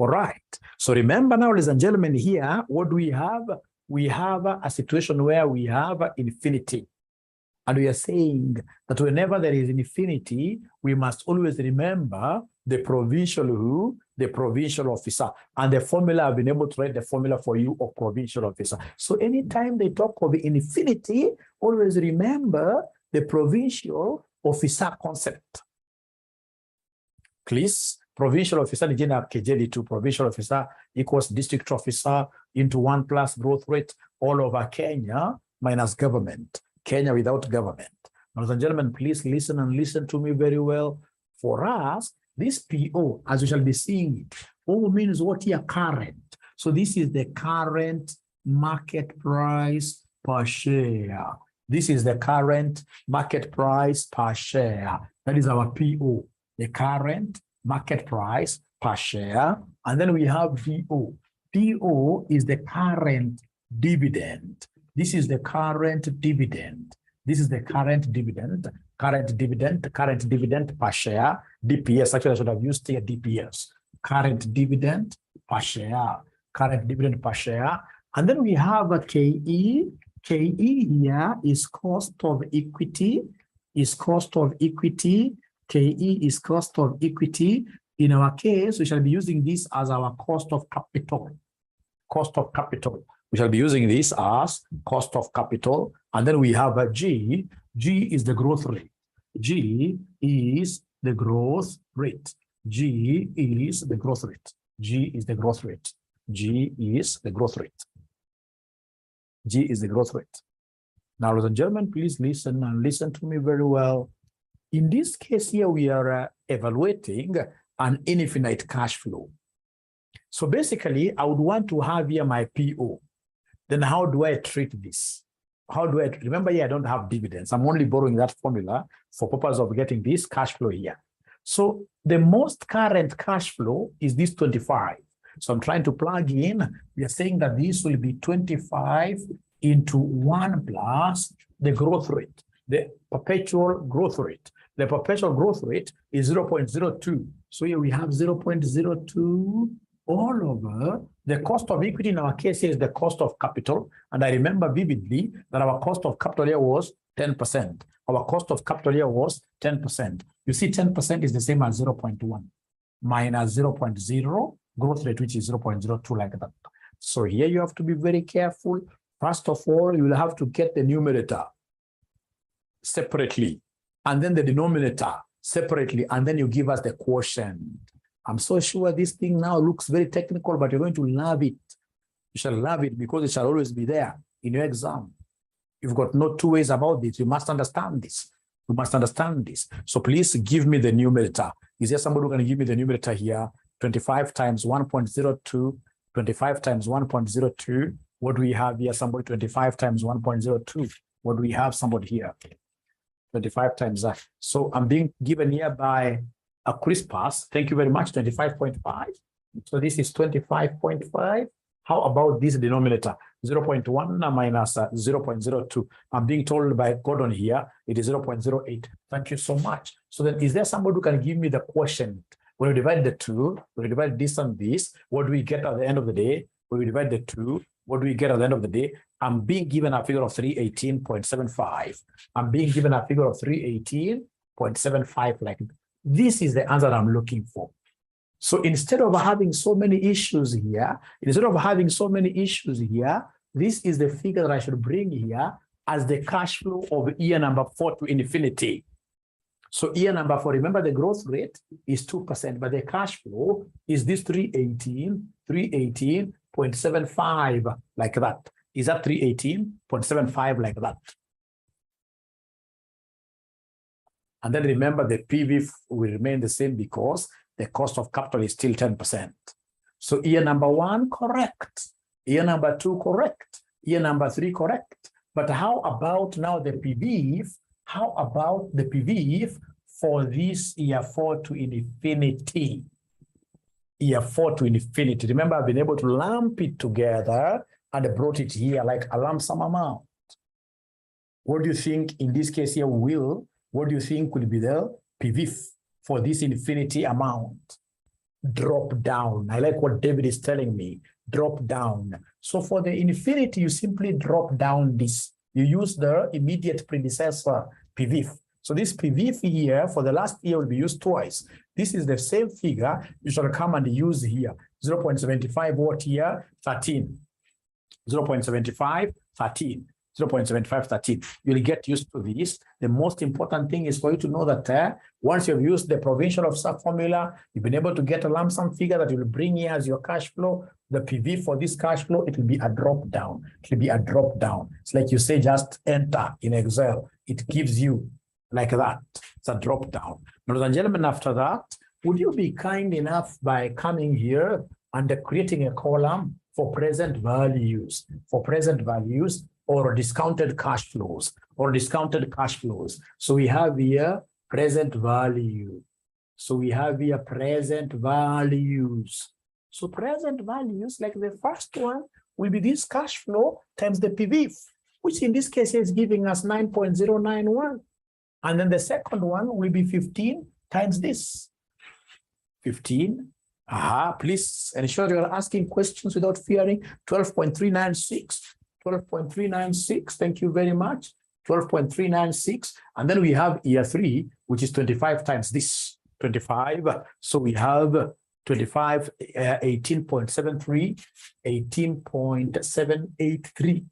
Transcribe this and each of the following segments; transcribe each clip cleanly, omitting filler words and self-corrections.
All right. So remember now, ladies and gentlemen, here, what do we have? We have a situation where we have infinity. And we are saying that whenever there is infinity, we must always remember the provincial who? The provincial officer. And the formula, I've been able to write the formula for you of provincial officer. So anytime they talk of infinity, always remember the provincial officer concept. Please, provincial officer ni jina kejeli provincial officer equals district officer into 1 plus growth rate all over Kenya minus government. Kenya without government. Ladies and gentlemen, please listen and listen to me very well. For us, this PO, as we shall be seeing it, O means what here? Current. So this is the current market price per share. This is the current market price per share. That is our PO, the current market price per share. And then we have DO. DO is the current dividend. This is the current dividend. This is the current dividend per share, DPS. Actually, I should have used here DPS. Current dividend per share, current dividend per share. And then we have a KE. KE here is cost of equity, is cost of equity. KE is cost of equity. In our case, we shall be using this as our cost of capital. Cost of capital. We shall be using this as cost of capital. And then we have a G. G is the growth rate. G is the growth rate. G is the growth rate. G is the growth rate. G is the growth rate. G is the growth rate. Now, ladies and gentlemen, please listen and listen to me very well. In this case here, we are evaluating an infinite cash flow. So basically, I would want to have here my PO. Then how do I treat this? How do I, remember here, I don't have dividends. I'm only borrowing that formula for purpose of getting this cash flow here. So the most current cash flow is this 25. So I'm trying to plug in. We are saying that this will be 25 into 1 plus the growth rate, the perpetual growth rate. The perpetual growth rate is 0.02. So here we have 0.02 all over the cost of equity. In our case here is the cost of capital. And I remember vividly that our cost of capital here was 10%. Our cost of capital here was 10%. You see 10% is the same as 0.1 minus 0.0 growth rate, which is 0.02 like that. So here you have to be very careful. First of all, you will have to get the numerator separately and then the denominator separately, and then you give us the quotient. I'm so sure this thing now looks very technical, but you're going to love it. You shall love it because it shall always be there in your exam. You've got no two ways about this. You must understand this. You must understand this. So please give me the numerator. Is there somebody who can give me the numerator here? 25 times 1.02, 25 times 1.02. What do we have here? Somebody 25 times 1.02. What do we have? Somebody here. 25 times that. So I'm being given here by a Crispus. Thank you very much. 25.5. So this is 25.5. How about this denominator? 0.1 minus 0.02. I'm being told by Gordon here, it is 0.08. Thank you so much. So then is there somebody who can give me the quotient? When we divide the two, we divide this and this, what do we get at the end of the day? When we divide the two, what do we get at the end of the day? I'm being given a figure of 318.75. I'm being given a figure of 318.75 like that. This is the answer I'm looking for. So instead of having so many issues here, this is the figure that I should bring here as the cash flow of year number 4 to infinity. So year number 4, remember the growth rate is 2%, but the cash flow is this 318.75 like that. Is that 318.75 like that? And then remember the PV will remain the same because the cost of capital is still 10%. So year number 1, correct. Year number 2, correct. Year number 3, correct. But how about now the PV? How about the PV for this year 4 to infinity? Year 4 to infinity. Remember, I've been able to lump it together and I brought it here like a lump sum amount. What do you think in this case here what do you think will be the PV for this infinity amount? drop down. I like what David is telling me, drop down. So for the infinity, you simply drop down this. You use the immediate predecessor, PVIF. So this PVIF here for the last year will be used twice. This is the same figure. You shall come and use here. 0.75 what here? 13. 0.75, 13. 0.75, 13. You'll get used to this. The most important thing is for you to know that once you've used the provincial of sub formula, you've been able to get a lump sum figure that will bring here as your cash flow. The PV for this cash flow, it will be a drop down. It will be a drop down. It's like you say, just enter in Excel. It gives you like that. It's a drop down. Ladies and gentlemen, after that, would you be kind enough by coming here and creating a column for present values, or discounted cash flows, So we have here present value. So present values, like the first one will be this cash flow times the PVIF, which in this case is giving us 9.091. And then the second one will be 15 times this. 15. Please ensure you're asking questions without fearing. 12.396. 12.396. Thank you very much. 12.396. And then we have year 3, which is 25 times this. 25. So we have 25, 18.73, 18.783.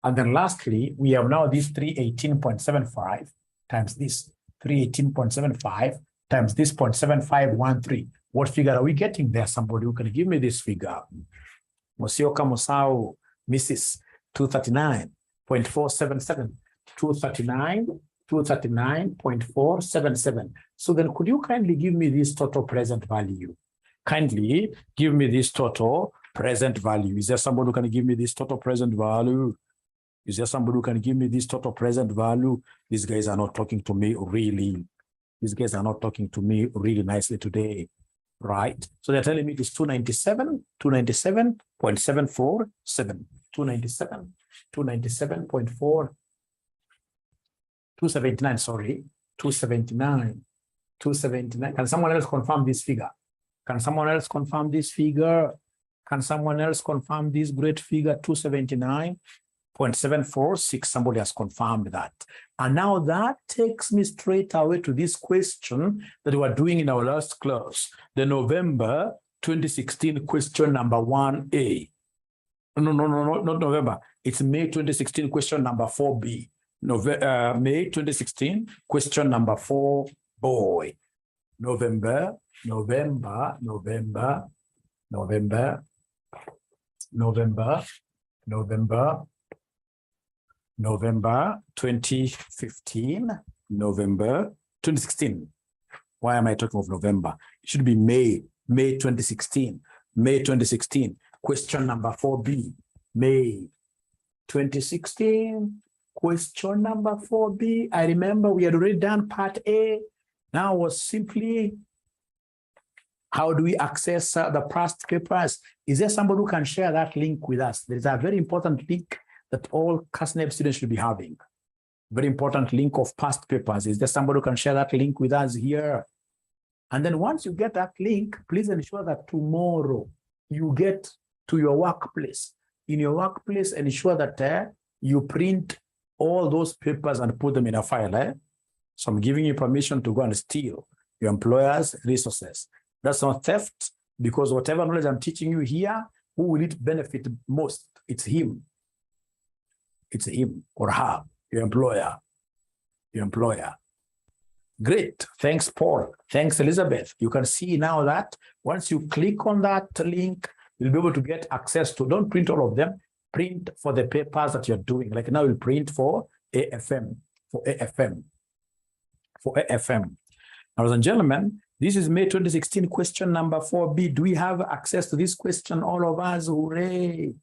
And then lastly, we have now this 318.75 times this. 318.75 times this 0.7513. What figure are we getting there? Somebody who can give me this figure. Mosioka Mosao, Mrs. 239.477. 239.477. So then could you kindly give me this total present value? Kindly give me this total present value. Is there somebody who can give me this total present value? Is there somebody who can give me this total present value? These guys are not talking to me really. These guys are not talking to me really nicely today, right? So they're telling me it's 297.747. 297.4. 279, sorry. 279. Can someone else confirm this figure? Can someone else confirm this figure? Can someone else confirm this great figure? 279.746. Somebody has confirmed that. And now that takes me straight away to this question that we were doing in our last class, the November 2016 question number 1A. No, not November. It's May 2016 question number 4B. May 2016 question number 4, boy. November 2015, November 2016. Why am I talking of November? It should be May 2016. May 2016. Question number 4B. May 2016. Question number 4B. I remember we had already done part A. Now was simply how do we access the past papers? Is there somebody who can share that link with us? There is a very important link that all CASNEB students should be having. Very important link of past papers. Is there somebody who can share that link with us here? And then once you get that link, please ensure that tomorrow you get to your workplace. In your workplace, ensure that you print all those papers and put them in a file. So I'm giving you permission to go and steal your employer's resources. That's not theft, because whatever knowledge I'm teaching you here, who will it benefit most? It's him. It's him or her, your employer. Great. Thanks, Paul. Thanks, Elizabeth. You can see now that once you click on that link, you'll be able to get access to, don't print all of them, print for the papers that you're doing. Like now you'll print for AFM, Ladies and gentlemen, this is May 2016 question number 4B. Do we have access to this question, all of us? Hooray.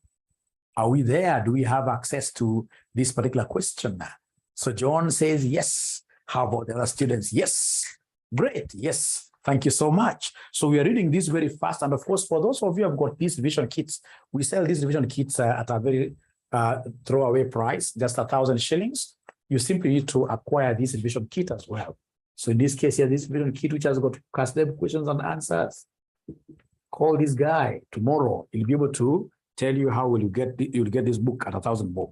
Are we there? Do we have access to this particular question? So John says yes. How about the other students? Yes. Great. Yes. Thank you so much. So we are reading this very fast. And of course, for those of you who have got these revision kits, we sell these revision kits at a very throwaway price, just 1,000 shillings. You simply need to acquire this revision kit as well. So in this case here, this revision kit, which has got CASNEB questions and answers, Call this guy tomorrow. He'll be able to tell you how will you get you'll get this book at 1,000 bob.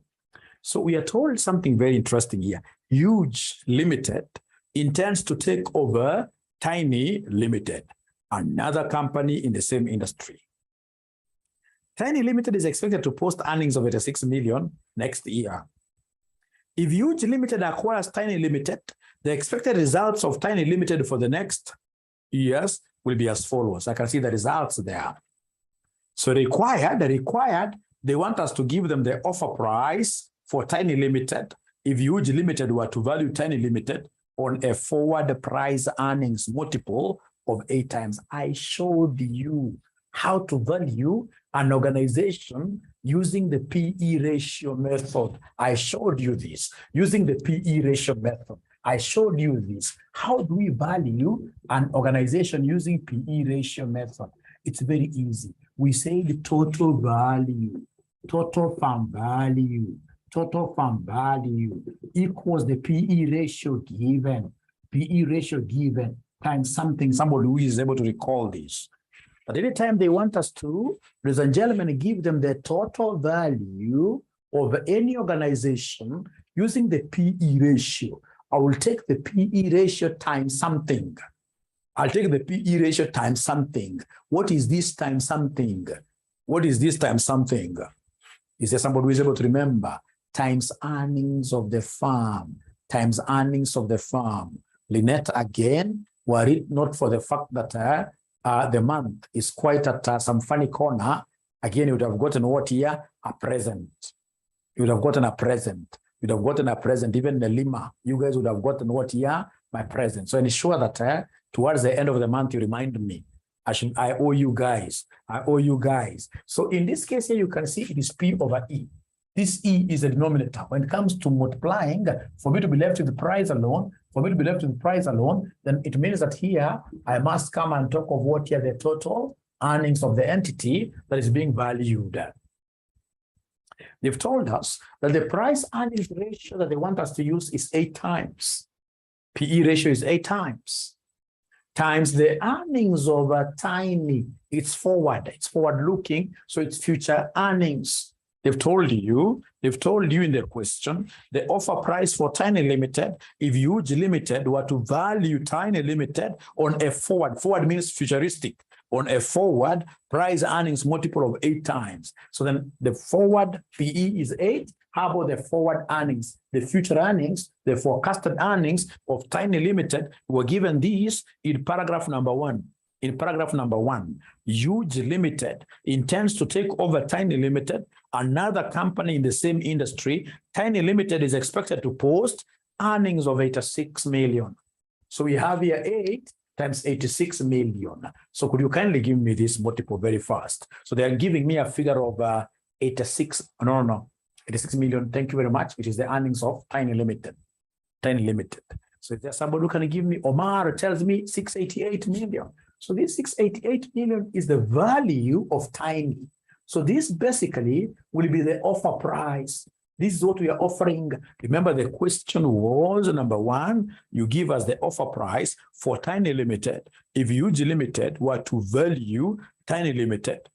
So we are told something very interesting here. Huge Limited intends to take over Tiny Limited, another company in the same industry. Tiny Limited is expected to post earnings of 86 million next year. If Huge Limited acquires Tiny Limited, the expected results of Tiny Limited for the next years will be as follows. I can see the results there. So they want us to give them the offer price for Tiny Limited. If Huge Limited were to value Tiny Limited on a forward price earnings multiple of 8 times. I showed you how to value an organization using the PE ratio method. I showed you this using the PE ratio method. I showed you this. How do we value an organization using PE ratio method? It's very easy. We say the total value, total firm value equals the PE ratio given times something. Somebody who is able to recall this. But anytime they want us to, ladies and gentlemen, give them the total value of any organization using the PE ratio. I will take the PE ratio times something. I'll take the PE ratio times something. What is this times something? What is this times something? Is there somebody who is able to remember? Times earnings of the firm. Times earnings of the firm. Lynette, again, were it not for the fact that the month is quite at some funny corner, again, you would have gotten what here? A present. You would have gotten a present. You'd have gotten a present. Even the Lima, you guys would have gotten what here? My present. So ensure that towards the end of the month, you remind me. I owe you guys. I owe you guys. So in this case here, you can see it is P over E. This E is a denominator. When it comes to multiplying, for me to be left with the price alone, then it means that here I must come and talk of what here the total earnings of the entity that is being valued. They've told us that the price earnings ratio that they want us to use is 8 times. PE ratio is 8 times. Times the earnings of a Tiny. It's forward looking, so it's future earnings. They've told you in their question, the offer price for Tiny Limited, if Huge Limited were to value Tiny Limited on a forward means futuristic, on a forward price earnings multiple of 8 times. So then the forward PE is 8. How about the forward earnings, the future earnings, the forecasted earnings of Tiny Limited? Were given these in paragraph number 1. In paragraph number 1, Huge Limited intends to take over Tiny Limited, another company in the same industry. Tiny Limited is expected to post earnings of 86 million. So we have here 8 times 86 million. So could you kindly give me this multiple very fast? So they are giving me a figure of 86 million. Thank you very much. It is the earnings of Tiny Limited. So if there's somebody who can give me, Omar tells me 688 million. So this 688 million is the value of Tiny. So this basically will be the offer price. This is what we are offering. Remember, the question was, number 1, you give us the offer price for Tiny Limited. If Huge Limited were to value Tiny Limited,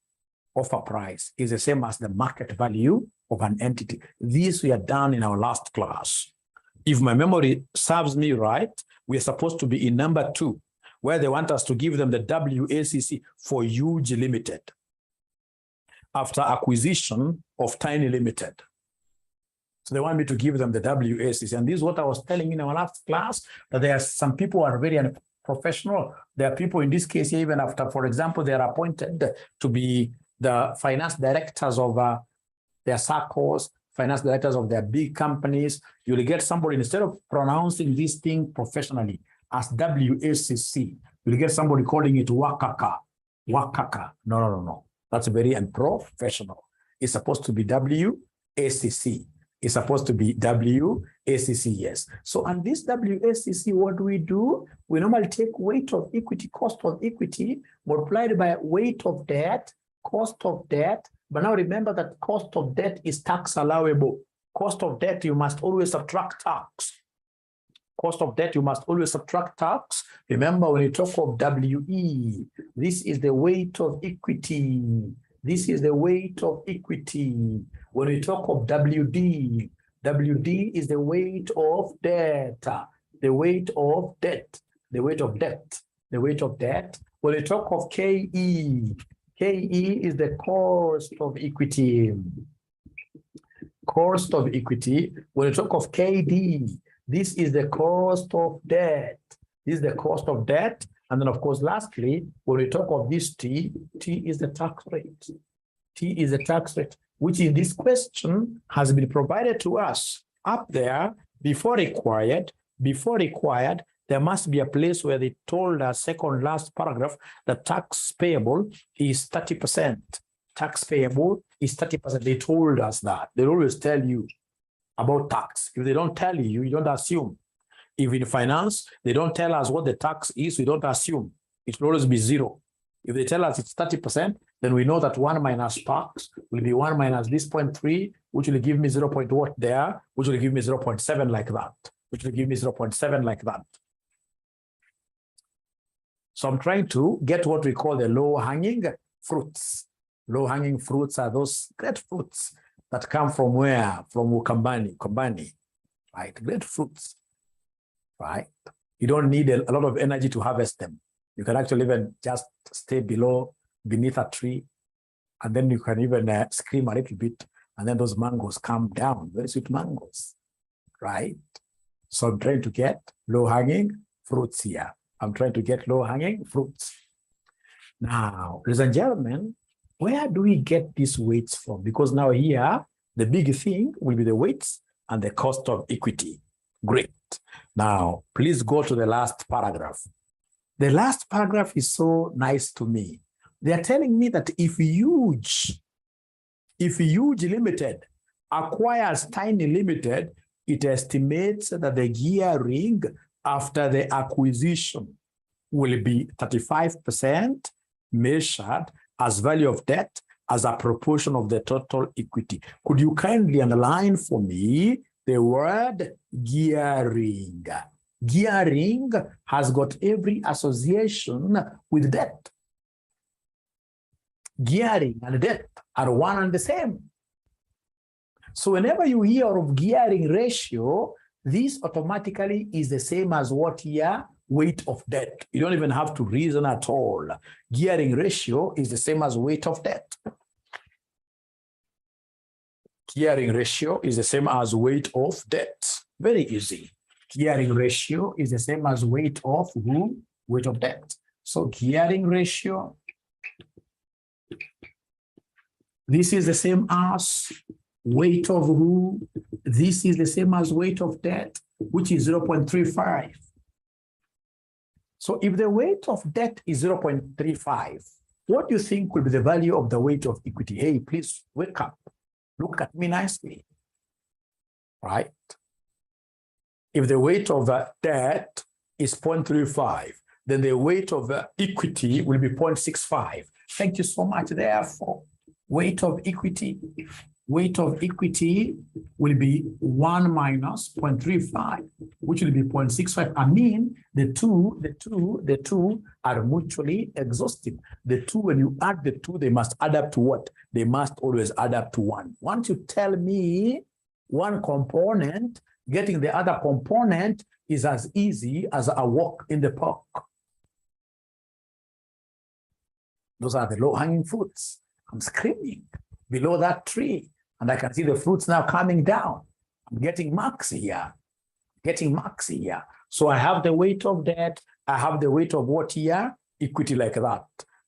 offer price is the same as the market value of an entity. This we are done in our last class. If my memory serves me right, we are supposed to be in number 2, where they want us to give them the WACC for Huge Limited after acquisition of Tiny Limited. So they want me to give them the WACC. And this is what I was telling in our last class, that there are some people who are very unprofessional. There are people in this case, even after, for example, they are appointed to be the finance directors of their circles, finance directors of their big companies. You'll get somebody, instead of pronouncing this thing professionally as WACC, you'll get somebody calling it Wakaka. No. That's very unprofessional. It's supposed to be WACC. It's supposed to be WACC, yes. So on this WACC, what do? We normally take weight of equity, cost of equity, multiplied by weight of debt, cost of debt. But now remember that cost of debt is tax allowable. Cost of debt, you must always subtract tax. Cost of debt, you must always subtract tax. Remember, when you talk of WE, this is the weight of equity. This is the weight of equity. When we talk of WD, WD is the weight of debt. The weight of debt. The weight of debt. The weight of debt. When we talk of KE, KE is the cost of equity. Cost of equity. When we talk of KD, this is the cost of debt. This is the cost of debt. And then, of course, lastly, when we talk of this T, T is the tax rate. T is the tax rate, which in this question has been provided to us up there before required. Before required, there must be a place where they told us, second last paragraph, the tax payable is 30%. Tax payable is 30%. They told us that. They always tell you about tax. If they don't tell you, you don't assume. If in finance, they don't tell us what the tax is, we don't assume. It will always be zero. If they tell us it's 30%, then we know that 1 minus tax will be 1 minus this 0.3, which will give me 0. What there, which will give me 0.7 like that, which will give me 0.7 like that. So I'm trying to get what we call the low-hanging fruits. Low-hanging fruits are those great fruits that come from where? From 𝐭𝐭𝐤, right? Great fruits, right? You don't need a lot of energy to harvest them. You can actually even just stay beneath a tree, and then you can even scream a little bit, and then those mangoes come down, very sweet mangoes, right? So I'm trying to get low-hanging fruits here. I'm trying to get low-hanging fruits. Now, ladies and gentlemen, where do we get these weights from? Because now here, the big thing will be the weights and the cost of equity. Great. Now, please go to the last paragraph. The last paragraph is so nice to me. They are telling me that if 𝐢𝐭'𝐤 Limited acquires Tiny Limited, it estimates that the gearing after the acquisition will be 35% measured as value of debt as a proportion of the total equity. Could you kindly underline for me the word gearing? Gearing has got every association with debt. Gearing and debt are one and the same. So whenever you hear of gearing ratio, this automatically is the same as what here? Weight of debt. You don't even have to reason at all. Gearing ratio is the same as weight of debt. Gearing ratio is the same as weight of debt. Very easy. Gearing ratio is the same as weight of who? Weight of debt. So gearing ratio, this is the same as weight of who? This is the same as weight of debt, which is 0.35. So if the weight of debt is 0.35, what do you think will be the value of the weight of equity? Hey, please wake up. Look at me nicely. Right? If the weight of debt is 0.35, then the weight of equity will be 0.65. Thank you so much. Therefore, weight of equity will be 1 minus 0.35, which will be 0.65. I mean, the two are mutually exhaustive. The two, when you add the two, they must add up to what? They must always add up to 1. Once you tell me one component, getting the other component is as easy as a walk in the park. Those are the low-hanging fruits. I'm screaming below that tree, and I can see the fruits now coming down. I'm getting marks here. So I have the weight of debt. I have the weight of what here? Equity, like that.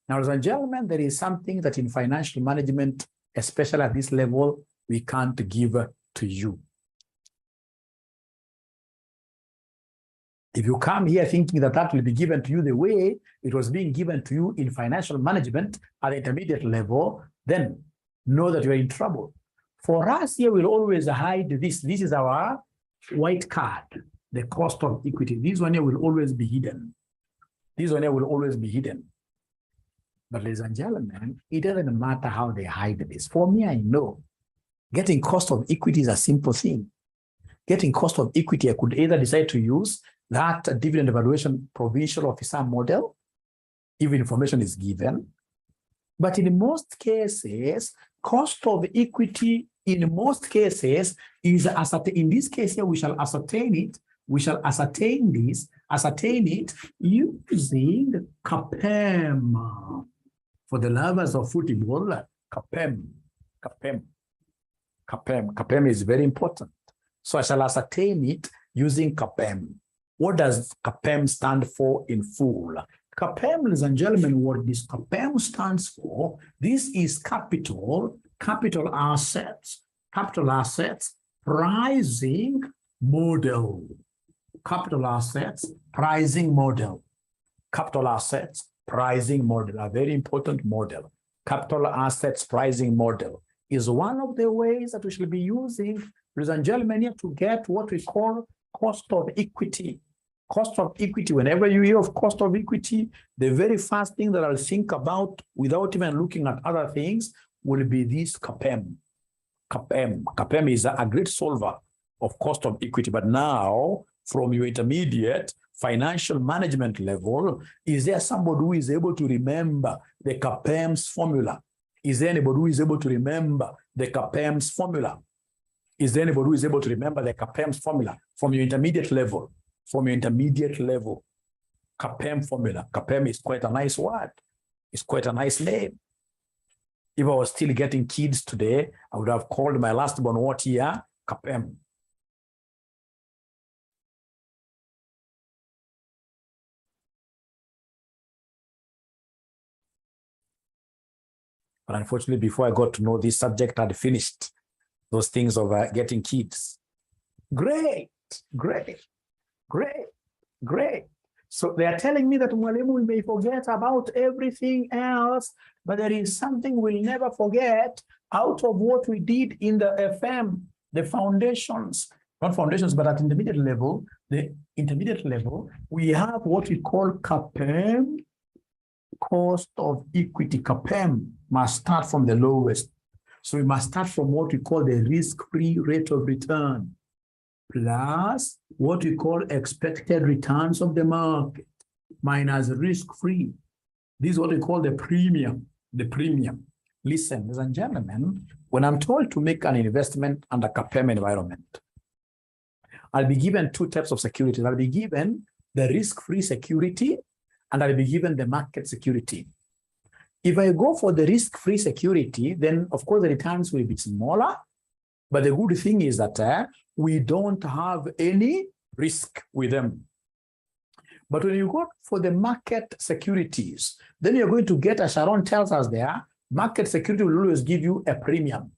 Now, ladies and gentlemen, there is something that in financial management, especially at this level, we can't give to you. If you come here thinking that that will be given to you the way it was being given to you in financial management at the intermediate level, then know that you're in trouble. For us here, we'll always hide this. This is our white card, the cost of equity. This one here will always be hidden. But ladies and gentlemen, it doesn't matter how they hide this. For me, I know getting cost of equity is a simple thing. getting cost of equity, I could either decide to use that dividend evaluation provincial officer model, if information is given. But in most cases, cost of equity in most cases is ascertained. In this case here, we shall ascertain it. We shall ascertain it using CPA. For the lovers of football, CPA is very important. So I shall ascertain it using CPA. What does CPA stand for in full? CPA, ladies and gentlemen, what this CPA stands for, this is capital assets, pricing model. Capital assets, pricing model. Capital assets, pricing model, a very important model. Capital assets pricing model is one of the ways that we should be using, ladies and gentlemen, here to get what we call cost of equity. Cost of equity, whenever you hear of cost of equity, the very first thing that I'll think about without even looking at other things will be this CPA. CPA is a great solver of cost of equity, but now from your intermediate financial management level, is there somebody who is able to remember the CPA's formula? Is there anybody who is able to remember the CPA's formula? Is there anybody who is able to remember the CPA's formula from your intermediate level? From your intermediate level, CPA formula. CPA is quite a nice word. It's quite a nice name. If I was still getting kids today, I would have called my last born what year? CPA. But unfortunately, before I got to know this subject, I'd finished those things of getting kids. Great. So they are telling me that Mwalimu, we may forget about everything else, but there is something we'll never forget out of what we did in the FM, the foundations, not foundations, but at intermediate level, the intermediate level, we have what we call CPA, cost of equity. CPA must start from the lowest. So we must start from what we call the risk-free rate of return, plus what we call expected returns of the market, minus risk-free. This is what we call the premium, Listen, ladies and gentlemen, when I'm told to make an investment under CPA environment, I'll be given two types of securities. I'll be given the risk-free security, and I'll be given the market security. If I go for the risk-free security, then of course the returns will be smaller, but the good thing is that we don't have any risk with them. But when you go for the market securities, then you're going to get, as Sharon tells us there, market security will always give you a premium.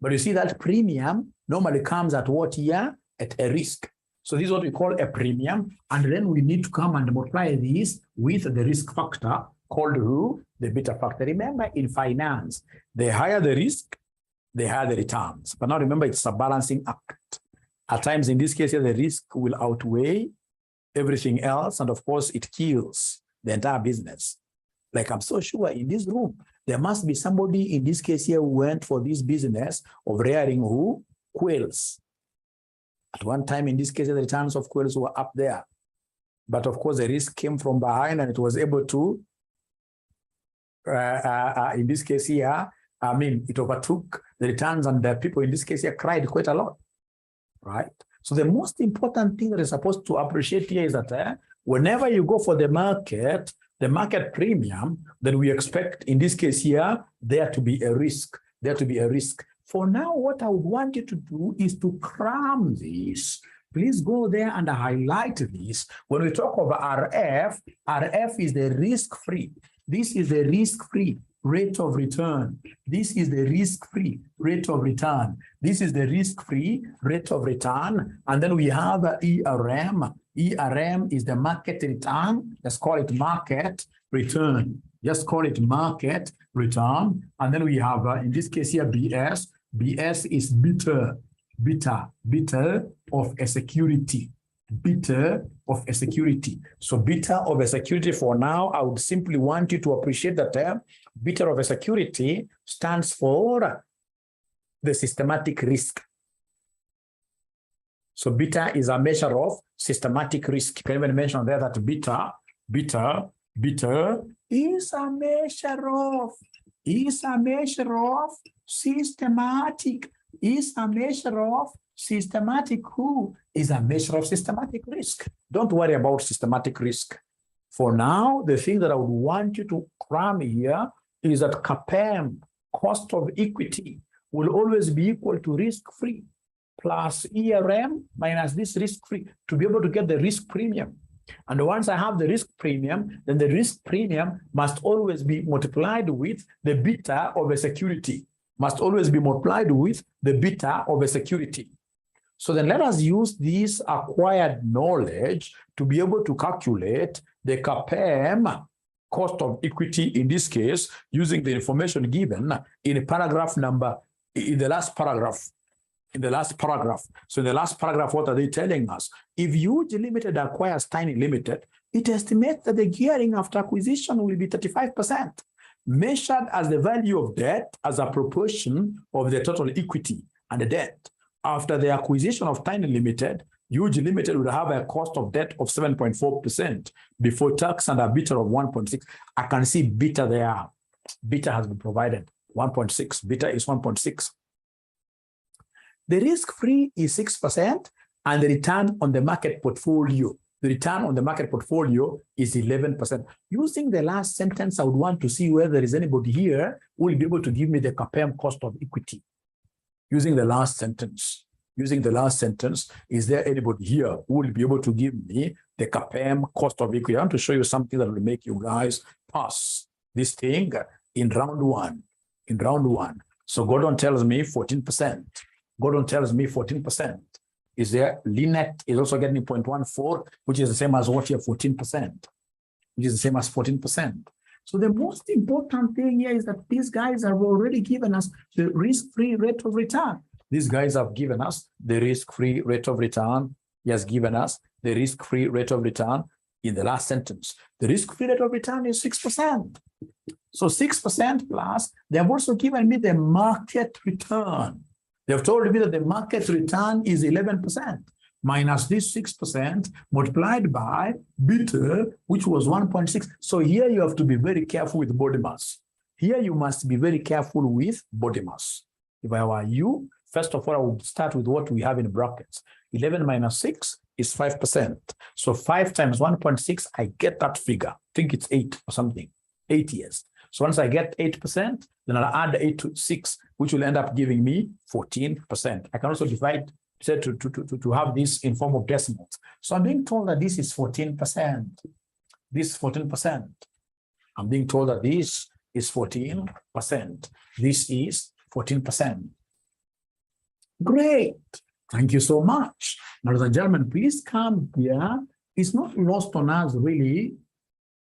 But you see that premium normally comes at what year? At a risk. So this is what we call a premium. And then we need to come and multiply this with the risk factor called who? The beta factor. Remember, in finance, the higher the risk, the higher the returns. But now remember, it's a balancing act. At times, in this case, the risk will outweigh everything else. And of course, it kills the entire business. Like I'm so sure in this room, there must be somebody in this case here who went for this business of rearing who? Quails. At one time, in this case, the returns of quails were up there. But of course, the risk came from behind and it was able to, in this case here, it overtook the returns, and the people in this case here cried quite a lot, right? So the most important thing that is supposed to appreciate here is that whenever you go for the market premium, then we expect in this case here, there to be a risk, For now, what I would want you to do is to cram this. Please go there and highlight this. When we talk about RF is the risk-free. This is the risk-free rate of return. This is the risk-free rate of return. This is the risk-free rate of return. And then we have ERM. ERM is the market return. Let's call it market return. Just call it market return. And then we have, in this case here, BS. BS is beta of a security. Beta of a security. So beta of a security for now, I would simply want you to appreciate that beta of a security stands for the systematic risk. So beta is a measure of systematic risk. You can even mention there that beta is a measure of systematic, who is a measure of systematic risk. Don't worry about systematic risk. For now, the thing that I would want you to cram here is that CPA, cost of equity, will always be equal to risk-free plus ERM minus this risk-free to be able to get the risk premium. And once I have the risk premium, then the risk premium must always be multiplied with the beta of a security, must always be multiplied with the beta of a security. So then let us use this acquired knowledge to be able to calculate the CPA, cost of equity, in this case, using the information given in paragraph number, in the last paragraph. So in the last paragraph, what are they telling us? If 𝐢𝐭'𝐬 Limited acquires Tiny Limited, it estimates that the gearing after acquisition will be 35%, measured as the value of debt as a proportion of the total equity and the debt. After the acquisition of Tiny Limited, 𝐢𝐭'𝐬 Limited would have a cost of debt of 7.4% before tax and a beta of 1.6. I can see beta there. Beta has been provided, 1.6. Beta is 1.6. The risk-free is 6%, and the return on the market portfolio, is 11%. Using the last sentence, I would want to see whether there is anybody here who will be able to give me the CPA cost of equity. Using the last sentence, is there anybody here who will be able to give me the CPA cost of equity? I want to show you something that will make you guys pass this thing in round one. So Gordon tells me 14%. Is there Lynette is also getting 0.14, which is the same as what here, 14%, So the most important thing here is that these guys have already given us the risk-free rate of return. These guys have given us the risk-free rate of return. He has given us the risk-free rate of return in the last sentence. The risk-free rate of return is 6%. So 6% plus, they have also given me the market return. They have told me that the market return is 11%, minus this 6% multiplied by beta, which was 1.6. So here you have to be very careful with body mass. Here you must be very careful with body mass. If I were you, first of all, I would start with what we have in brackets. 11 minus 6 is 5%. So 5 times 1.6, I get that figure. I think it's 8 or something, 8 years. So once I get 8%, then I'll add 8 to 6, which will end up giving me 14%. I can also divide to have this in form of decimals. So I'm being told that this is 14%. This is 14%. I'm being told that this is 14%. This is 14%. Great. Thank you so much. Now, ladies and gentlemen, please come here. It's not lost on us, really,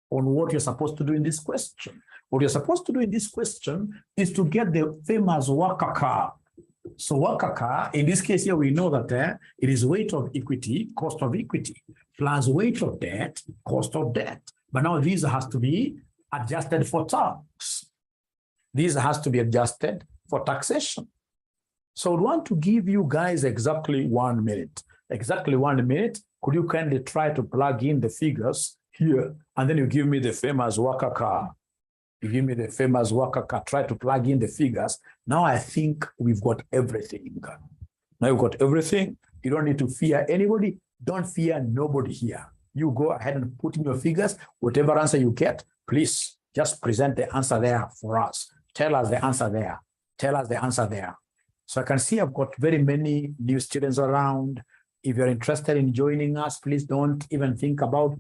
on what you're supposed to do in this question. What you're supposed to do in this question is to get the famous 𝐤𝐭'𝐬. So 𝐤𝐭'𝐬, in this case here, we know that it is weight of equity, cost of equity, plus weight of debt, cost of debt. But now this has to be adjusted for tax. This has to be adjusted for taxation. So I want to give you guys exactly 1 minute. Exactly 1 minute. Could you kindly try to plug in the figures here, and then you give me the famous 𝐤𝐭'𝐬. You give me the famous 𝐤𝐭'𝐬. Try to plug in the figures. Now I think we've got everything. Now you've got everything. You don't need to fear anybody. Don't fear nobody here. You go ahead and put in your figures. Whatever answer you get, please just present the answer there for us. Tell us the answer there. Tell us the answer there. So I can see I've got very many new students around. If you're interested in joining us, please don't even think about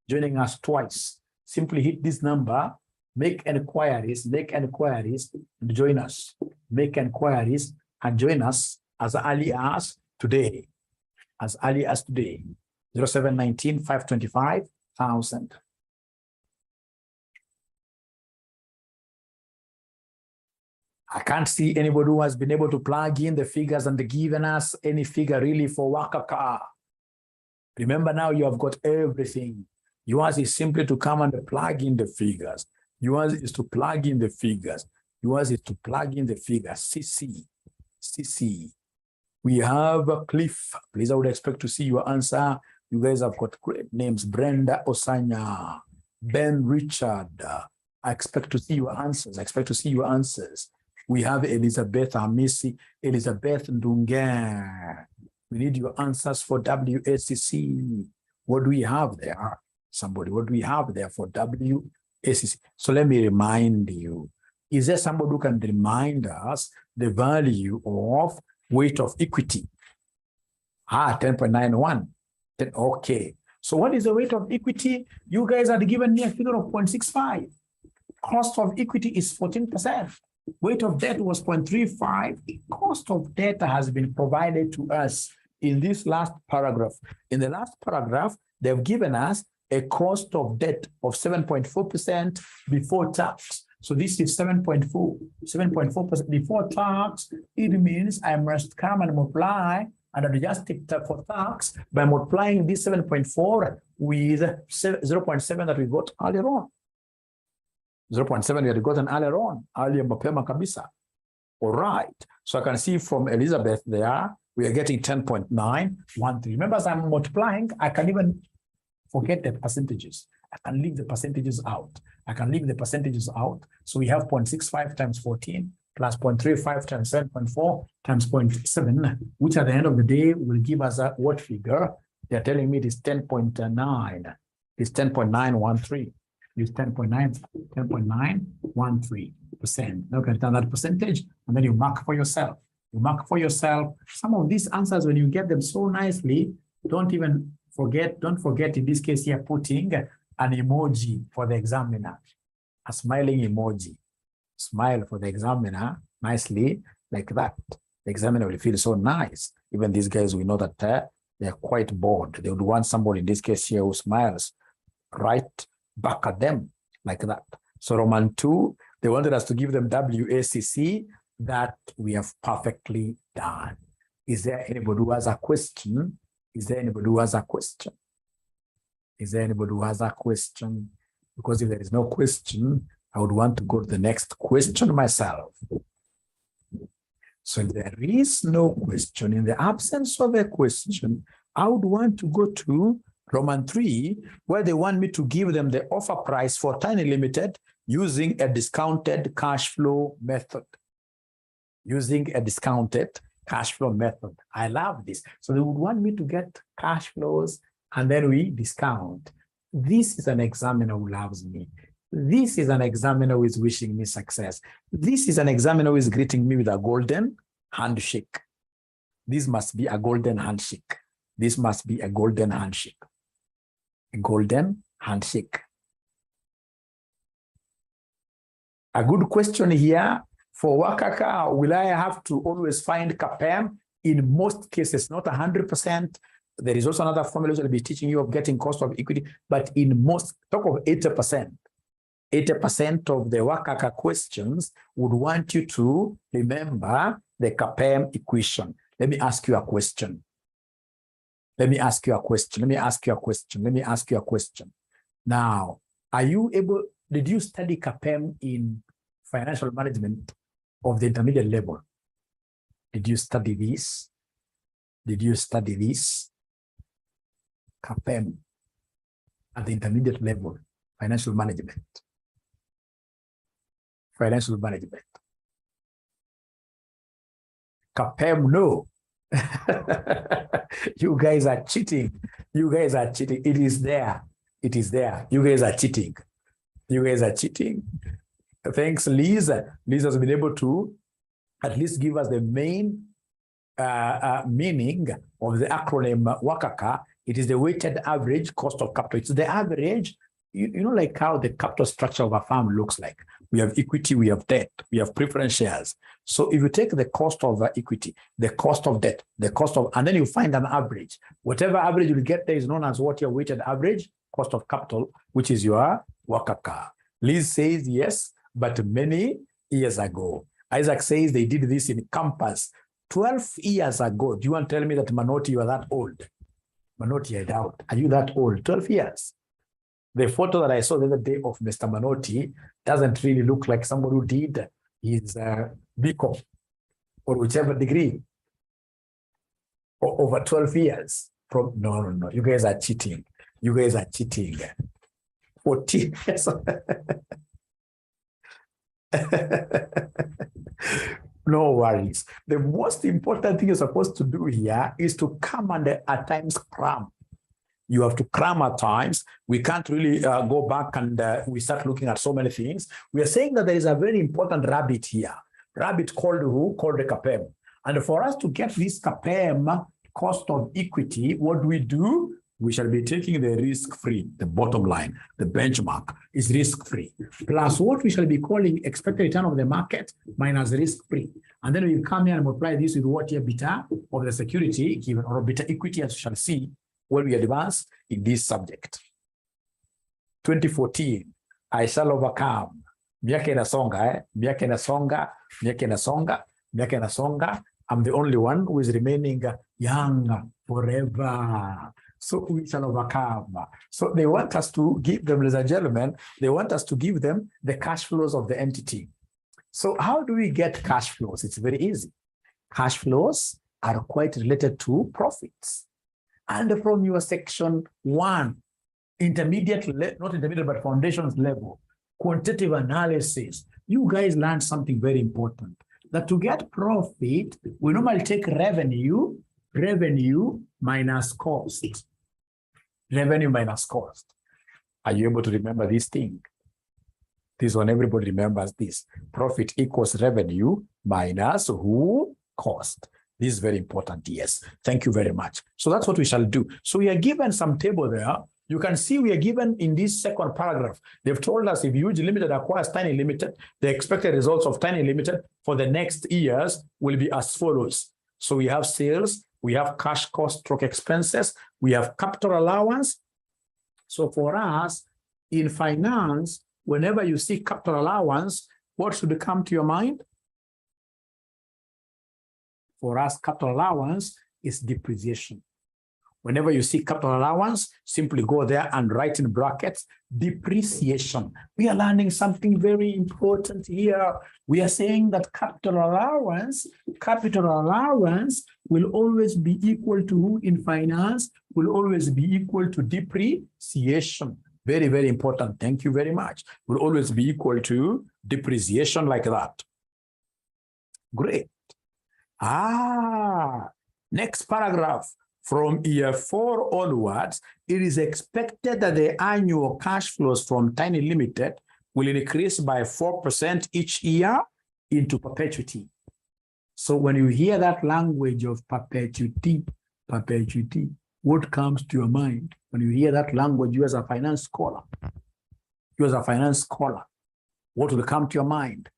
joining us twice. Simply hit this number, make enquiries, and join us. Make enquiries and join us as early as today. 0719 525 1000. I can't see anybody who has been able to plug in the figures and given us any figure really for 𝐤𝐭'𝐬. Remember now you have got everything. Yours is simply to come and plug in the figures. Yours is to plug in the figures. CC. We have Cliff. Please, I would expect to see your answer. You guys have got great names. Brenda Osanya, Ben Richard. I expect to see your answers. I expect to see your answers. We have Elizabeth Amisi, Elizabeth Ndunga. We need your answers for WACC. What do we have there? Somebody, what do we have there for WACC? So let me remind you. Is there somebody who can remind us the value of weight of equity? 10.91. Okay. So what is the weight of equity? You guys had given me a figure of 0.65. Cost of equity is 14%. Weight of debt was 0.35. Cost of debt has been provided to us in this last paragraph. In the last paragraph, they've given us a cost of debt of 7.4% before tax. So this is 7.4% before tax. It means I must come and multiply and adjust it for tax by multiplying this 7.4 with 0.7 that we got earlier on. 0.7 we had gotten earlier on, earlier mapema kabisa. All right. So I can see from Elizabeth there, we are getting 10.913. Remember, as I'm multiplying, I can even forget the percentages. I can leave the percentages out. So we have 0.65 times 14 plus 0.35 times 7.4 times 0.7, which at the end of the day will give us a what figure? They're telling me it is 10.9. It's 10.913. It's 10.913%. Now you can turn that percentage and then you mark for yourself. Some of these answers, when you get them so nicely, don't forget in this case here putting an emoji for the examiner, a smiling emoji. Smile for the examiner nicely like that. The examiner will feel so nice. Even these guys, we know that they're quite bored. They would want somebody in this case here who smiles right back at them like that. So Roman 2, they wanted us to give them WACC. That we have perfectly done. Is there anybody who has a question? Because if there is no question, I would want to go to the next question myself. So if there is no question, in the absence of a question, I would want to go to Roman 3, where they want me to give them the offer price for Tiny Limited using a discounted cash flow method. I love this. So they would want me to get cash flows and then we discount. This is an examiner who loves me. This is an examiner who is wishing me success. This is an examiner who is greeting me with a golden handshake. This must be a golden handshake. A golden handshake. A good question here. For Wakaka, will I have to always find CAPM? In most cases, not 100%. There is also another formula that will be teaching you of getting cost of equity, but in most, talk of 80%. 80% of the Wakaka questions would want you to remember the CAPM equation. Let me ask you a question. Now, are you able, did you study CAPM in financial management of the intermediate level? Did you study this? CAPM at the intermediate level, financial management. CAPM, no. You guys are cheating. It is there. You guys are cheating. Thanks, Liz. Liz has been able to at least give us the main meaning of the acronym WACACA. It is the weighted average cost of capital. It's the average, you know, like how the capital structure of a firm looks like. We have equity, we have debt, we have preference shares. So if you take the cost of equity, the cost of debt, and then you find an average. Whatever average you get there is known as what your weighted average cost of capital, which is your WACACA. Liz says yes, but many years ago. Isaac says they did this in Campus 12 years ago. Do you want to tell me that, Manoti, you are that old? Manoti, I doubt. Are you that old? 12 years. The photo that I saw the other day of Mr. Manoti doesn't really look like somebody who did his BCom or whichever degree. over 12 years. No. You guys are cheating. You guys are cheating. 14 years. No worries. The most important thing you're supposed to do here is to come and at times cram. You have to cram at times. We can't really go back and we start looking at so many things. We are saying that there is a very important rabbit here. Rabbit called who? Called the CPA. And for us to get this CPA cost of equity, what do we do? We shall be taking the risk-free, the bottom line, the benchmark is risk-free, plus what we shall be calling expected return of the market minus risk-free. And then we come here and multiply this with what here beta of the security given, or beta equity, as we shall see when we advance in this subject. 2014, I shall overcome. Miaka inasonga, miaka inasonga, miaka inasonga, miaka inasonga. I'm the only one who is remaining young forever. So we shall overcome. So they want us to give them, ladies and gentlemen, they want us to give them the cash flows of the entity. So how do we get cash flows? It's very easy. Cash flows are quite related to profits. And from your section 1, intermediate, not intermediate, but foundations level, quantitative analysis, you guys learned something very important. That to get profit, we normally take revenue minus cost. Revenue minus cost. Are you able to remember this thing? This one, everybody remembers this. Profit equals revenue minus who? Cost. This is very important, yes. Thank you very much. So that's what we shall do. So we are given some table there. You can see we are given in this second paragraph. They've told us if 𝐢𝐿 Limited acquires Tiny Limited, the expected results of Tiny Limited for the next years will be as follows. So we have sales, we have cash cost stroke expenses, we have capital allowance. So for us, in finance, whenever you see capital allowance, what should come to your mind? For us, capital allowance is depreciation. Whenever you see capital allowance, simply go there and write in brackets, depreciation. We are learning something very important here. We are saying that capital allowance will always be equal to who in finance? Will always be equal to depreciation. Very, very important. Thank you very much. Will always be equal to depreciation like that. Great. Next paragraph. From year 4 onwards, it is expected that the annual cash flows from Tiny Limited will increase by 4% each year into perpetuity. So when you hear that language of perpetuity, what comes to your mind? When you hear that language, you as a finance scholar, what will come to your mind?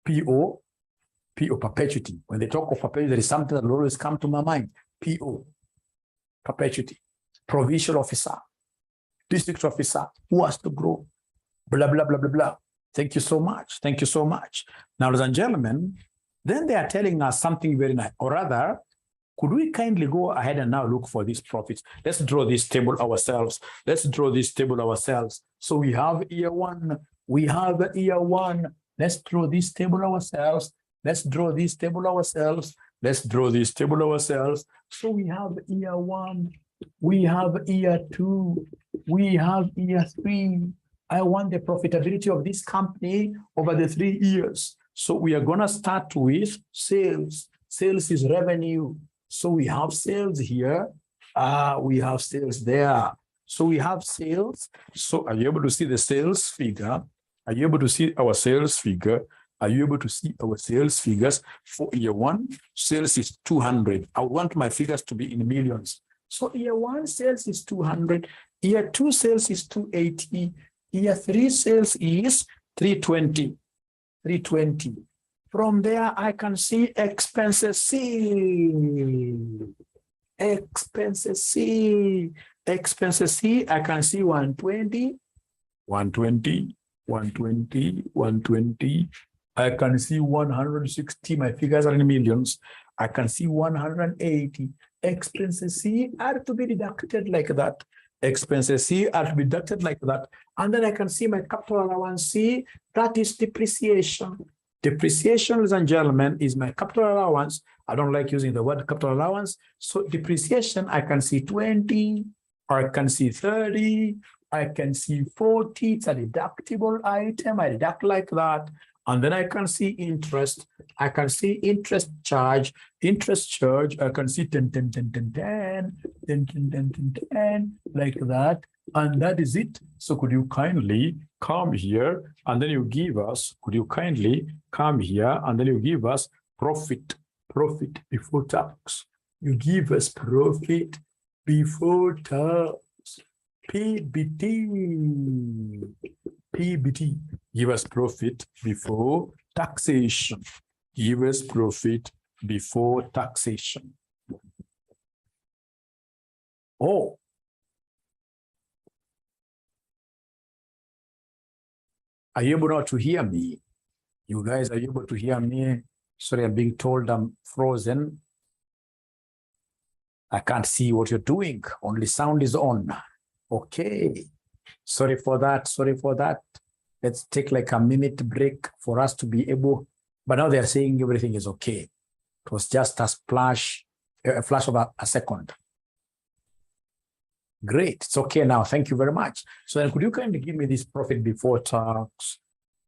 PO, perpetuity. When they talk of perpetuity, there is something that will always come to my mind. PO. Perpetuity, provincial officer, district officer, who has to grow, blah, blah, blah, blah, blah. Thank you so much. Thank you so much. Now, ladies and gentlemen, then they are telling us something very nice. Or rather, could we kindly go ahead and now look for these profits? Let's draw this table ourselves. So we have year 1. Let's draw this table ourselves. So we have year 1, we have year 2, we have year 3. I want the profitability of this company over the 3 years. So we are going to start with sales. Sales is revenue. So we have sales here. We have sales there. So we have sales. So are you able to see the sales figure? Are you able to see our sales figure? Are you able to see our sales figures? For year 1, sales is 200. I want my figures to be in millions. So year 1 sales is 200. Year 2 sales is 280. Year 3 sales is 320. From there, I can see expenses C. Expenses C, I can see 120. I can see 160, my figures are in millions. I can see 180. Expenses C are to be deducted like that. And then I can see my capital allowance C, that is depreciation. Depreciation, ladies and gentlemen, is my capital allowance I don't like using the word capital allowance. So depreciation, I can see 20, or I can see 30, I can see 40. It's a deductible item. I deduct like that. And then I can see interest. I can see interest charge. I can see 10, like that. And that is it. So could you kindly come here and then you give us, could you kindly come here and then you give us profit before tax. You give us profit before tax. PBT. Give us profit before taxation. Give us profit before taxation. Oh. Are you able now to hear me? You guys, are you able to hear me? Sorry, I'm being told I'm frozen. I can't see what you're doing. Only sound is on. Okay. Sorry for that. Sorry for that. Let's take like a minute break for us to be able. But now they're saying everything is okay. It was just a flash of a second. Great. It's okay now. Thank you very much. So then could you kindly give me this profit before tax?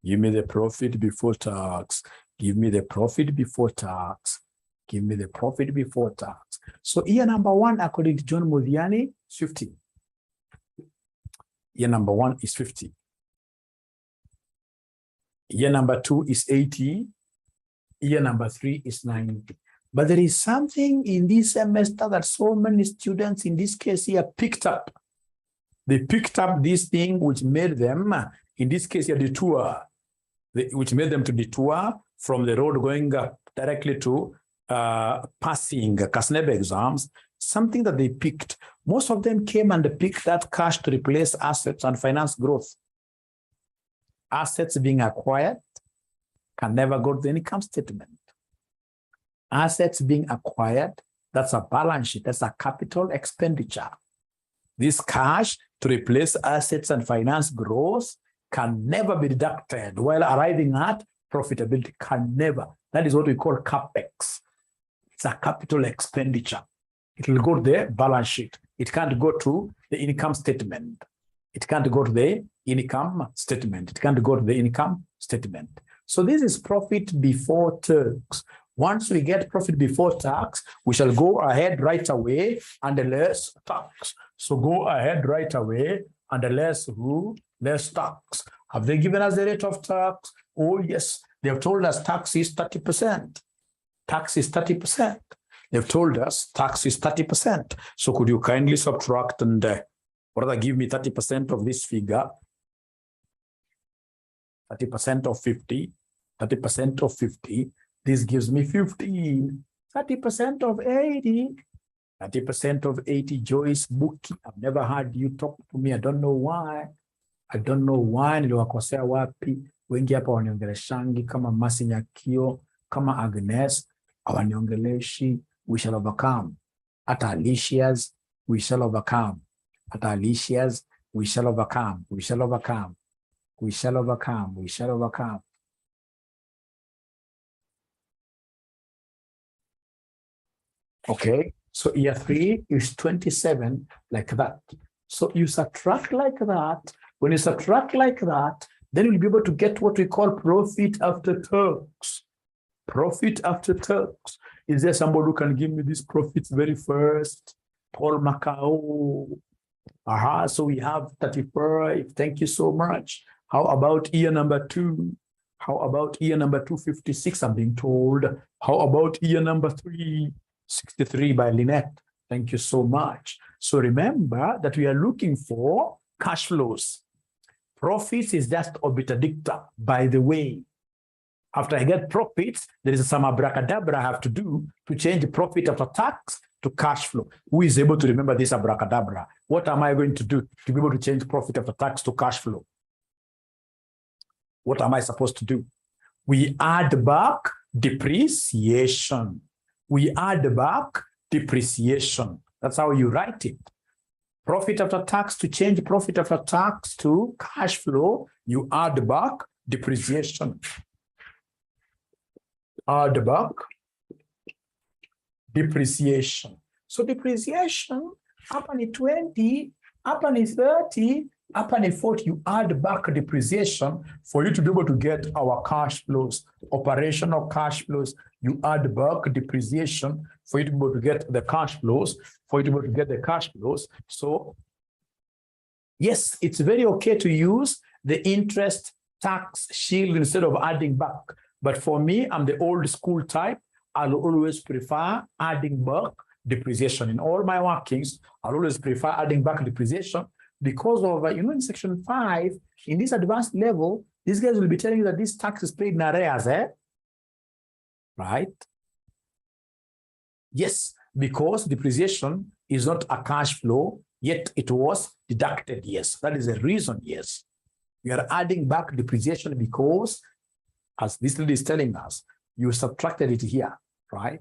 Give me the profit before tax. Give me the profit before tax. Give me the profit before tax. So year number 1, according to John Modiani, is 50. Year number 1 is 50. Year number 2 is 80. Year number 3 is 90. But there is something in this semester that so many students in this case here picked up. They picked up this thing which made them, in this case here, detour, which made them to detour from the road going up directly to passing CASNEB exams, something that they picked. Most of them came and picked that cash to replace assets and finance growth. Assets being acquired can never go to the income statement. Assets being acquired, that's a balance sheet, that's a capital expenditure. This cash to replace assets and finance growth can never be deducted while arriving at profitability. Can never. That is what we call CapEx. It's a capital expenditure. It will go to the balance sheet. It can't go to the income statement. It can't go to the income statement. It can't go to the income statement. So this is profit before tax. Once we get profit before tax, we shall go ahead right away and less tax. So go ahead right away and less who? Less tax. Have they given us the rate of tax? Oh, yes. They have told us tax is 30%. Tax is 30%. They've told us tax is 30%. So could you kindly subtract and rather give me 30% of this figure? 30% of 50. 30% of 50. This gives me 15. 30% of 80. 30% of 80. Joyce Buki, I've never heard you talk to me. I don't know why. I don't know why. Niliwakosea wapi. Wengi hapa waniongeleshangi kama Masi Nyakio, kama Agnes, awaniongeleshi. We shall overcome. At Alicia's, we shall overcome. At Alicia's, we shall overcome. We shall overcome. We shall overcome. We shall overcome. Okay, so year 3 is 27, like that. So you subtract like that. When you subtract like that, then you'll be able to get what we call profit after tax. Profit after tax. Is there somebody who can give me this profits very first? Paul Macao. Aha, so we have 35. Thank you so much. How about year number 2? How about year number 256? I'm being told. How about year number 3? 63 by Lynette. Thank you so much. So remember that we are looking for cash flows. Profits is just obiter dicta. By the way, after I get profits, there is some abracadabra I have to do to change the profit after tax to cash flow. Who is able to remember this abracadabra? What am I going to do to be able to change profit after tax to cash flow? What am I supposed to do? We add back depreciation. We add back depreciation. That's how you write it. Profit after tax, to change profit after tax to cash flow, you add back depreciation. Add back depreciation. So depreciation, hapa ni 20, hapa ni 30, hapa ni 40. You add back depreciation for you to be able to get our cash flows, operational cash flows. You add back depreciation for you to be able to get the cash flows, So yes, it's very okay to use the interest tax shield instead of adding back. But for me, I'm the old school type. I'll always prefer adding back depreciation. In all my workings, I'll always prefer adding back depreciation because of, in section 5, in this advanced level, these guys will be telling you that this tax is paid in arrears, right? Yes, because depreciation is not a cash flow, yet it was deducted, yes. That is the reason, yes. We are adding back depreciation because, as this lady is telling us, you subtracted it here, right?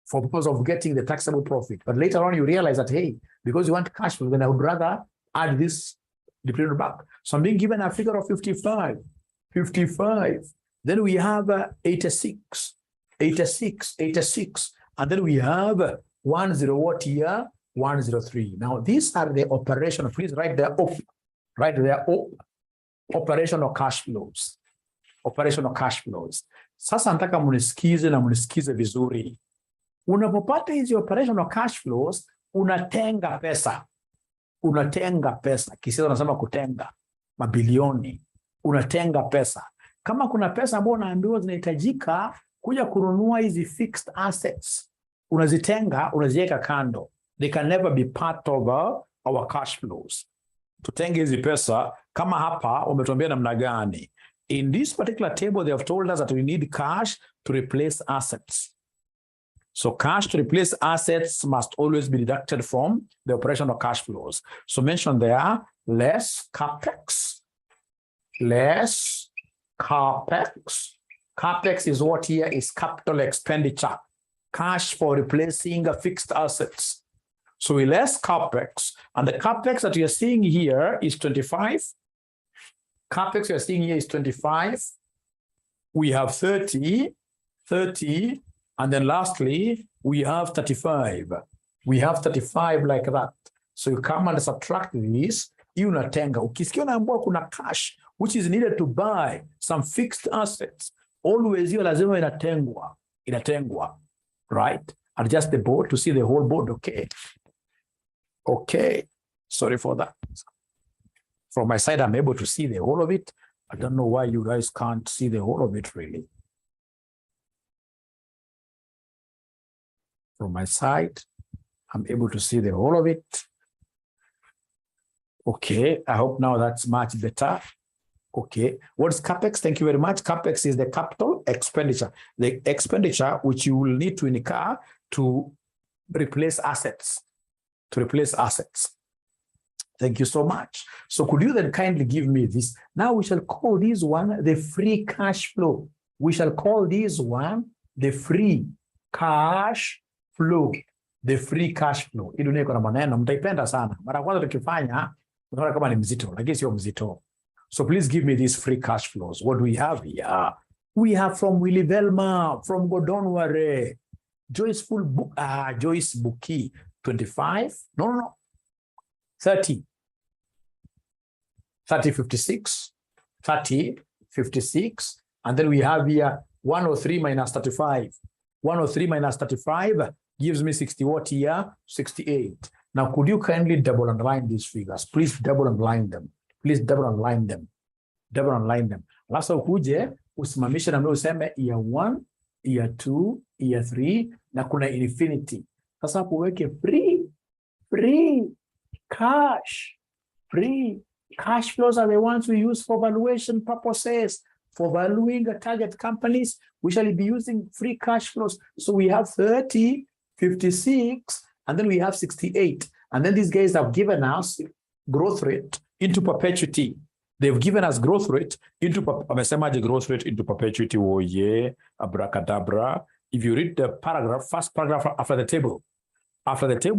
For purpose of getting the taxable profit. But later on, you realize that, hey, because you want cash flow, then I would rather add this depreciation back. So I'm being given a figure of 55. Then we have 86. And then we have 103. Now, these are the operational. Please write there up. Right there, operational cash flows. Sasa nataka munisikize na munisikize vizuri. Unapopata hizi operational cash flows, unatenga pesa. Kisiasa nasema kutenga mabilioni. Unatenga pesa. Kama kuna pesa ambayo unaambiwa zinahitajika kuja kununua hizi fixed assets, unazitenga, unaziweka kando. They can never be part of our cash flows. Tutenge hizi pesa, kama hapa wametuambia namna gani. In this particular table, they have told us that we need cash to replace assets. So cash to replace assets must always be deducted from the operational cash flows. So mention there, less capex. Capex is what here is capital expenditure. Cash for replacing fixed assets. So we less capex, and the capex that you're seeing here is 25. Capex you're seeing here is 25. We have 30, and then lastly, we have 35. We have 35 like that. So you come and subtract this, you unatenga. Ukisikia unaambiwa kuna cash, which is needed to buy some fixed assets, always hiyo lazima inatengwa, right? Adjust the board to see the whole board, okay. Sorry for that. From my side, I'm able to see the whole of it. I don't know why you guys can't see the whole of it, really. From my side, I'm able to see the whole of it. Okay, I hope now that's much better. Okay, what's CapEx? Thank you very much. CapEx is the capital expenditure. The expenditure which you will need to incur to replace assets. Thank you so much. So could you then kindly give me this? Now we shall call this one the free cash flow. We shall call this one the free cash flow. The free cash flow. Hii dunia iko na maneno, mtaipenda sana. Mara kwanza tukifanya, unaona kama ni mzito, lakini sio mzito. So please give me these free cash flows. What do we have here? We have from Willie Velma, from Godonware, Joyce Buki, 25. No. 30, 56, 30, 56. And then we have here 103 minus 35. 103 minus 35 gives me 60 what here? 68. Now, could you kindly double underline these figures? Please double underline them. Lasa ukuje, usimamishe na useme year 1, year 2, year 3, na kuna infinity. Sasa hapo weke free cash flows are the ones we use for valuation purposes. For valuing target companies, we shall be using free cash flows. So we have 30, 56, and then we have 68. And then these guys have given us growth rate into perpetuity. They've given us growth rate into perpetuity. Oh yeah, abracadabra. If you read the first paragraph after the table,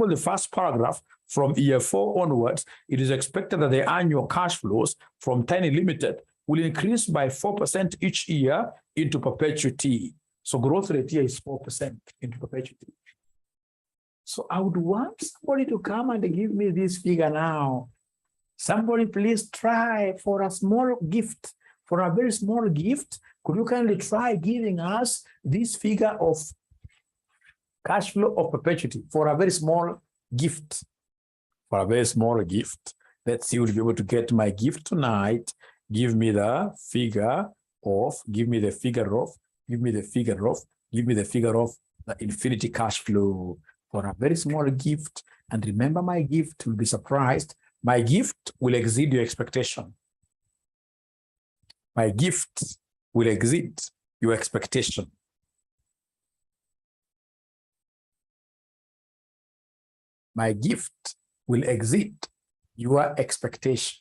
the first paragraph, from year 4 onwards, it is expected that the annual cash flows from Tiny Limited will increase by 4% each year into perpetuity. So growth rate here is 4% into perpetuity. So I would want somebody to come and give me this figure now. Somebody please try for a small gift, for a very small gift. Could you kindly try giving us this figure of cash flow of perpetuity for a very small gift? For a very small gift. Let's see, we'll be able to get my gift tonight. Give me the figure of, give me the figure of the infinity cash flow for a very small gift. And remember, my gift will be surprised. My gift will exceed your expectation. My gift will exceed your expectation. My gift will exceed your expectation.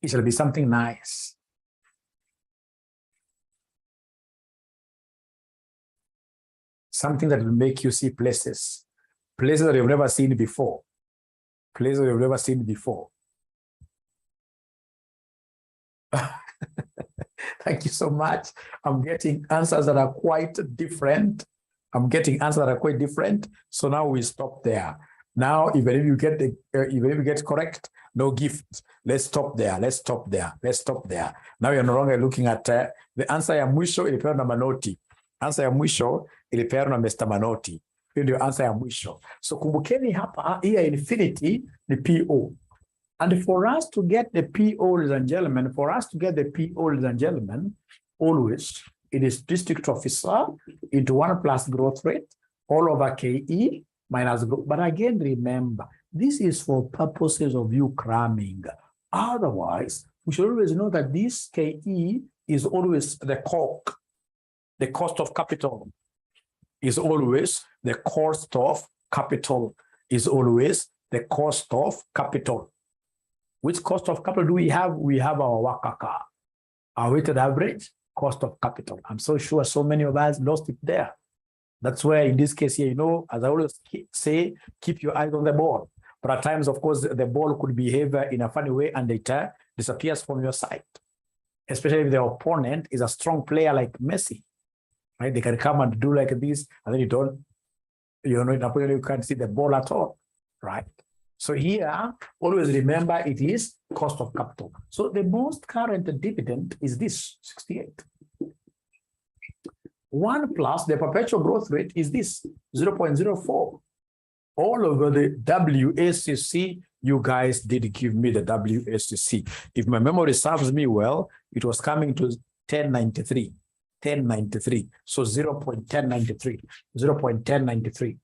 It shall be something nice. Something that will make you see places that you've never seen before. Places that you've never seen before. Thank you so much. I'm getting answers that are quite different. So now we stop there. Now, even if you get correct, no gift. Let's stop there. Now you're no longer looking at the answer ya mwisho ilipewa na Manoti. Answer ya mwisho ilipewa na Mr. Manoti. Hiyo ndio answer ya mwisho. So kumbukeni hapa, hii ya infinity ni PO. And for us to get the PO, ladies and gentlemen, always it is district officer into 1 plus growth rate all over KE minus growth. But again, remember, this is for purposes of you cramming. Otherwise, we should always know that this KE is always the COC. The cost of capital is always the cost of capital. Which cost of capital do we have? We have our WACC, our weighted average cost of capital. I'm so sure so many of us lost it there. That's where in this case here, as I always say, keep your eyes on the ball. But at times, of course, the ball could behave in a funny way and it disappears from your sight. Especially if the opponent is a strong player like Messi, right? They can come and do like this, and then you can't see the ball at all, right? So here, always remember it is cost of capital. So the most current dividend is this, 68. 1 plus the perpetual growth rate is this, 0.04. All over the WACC, you guys did give me the WACC. If my memory serves me well, it was coming to 1093. So 0.1093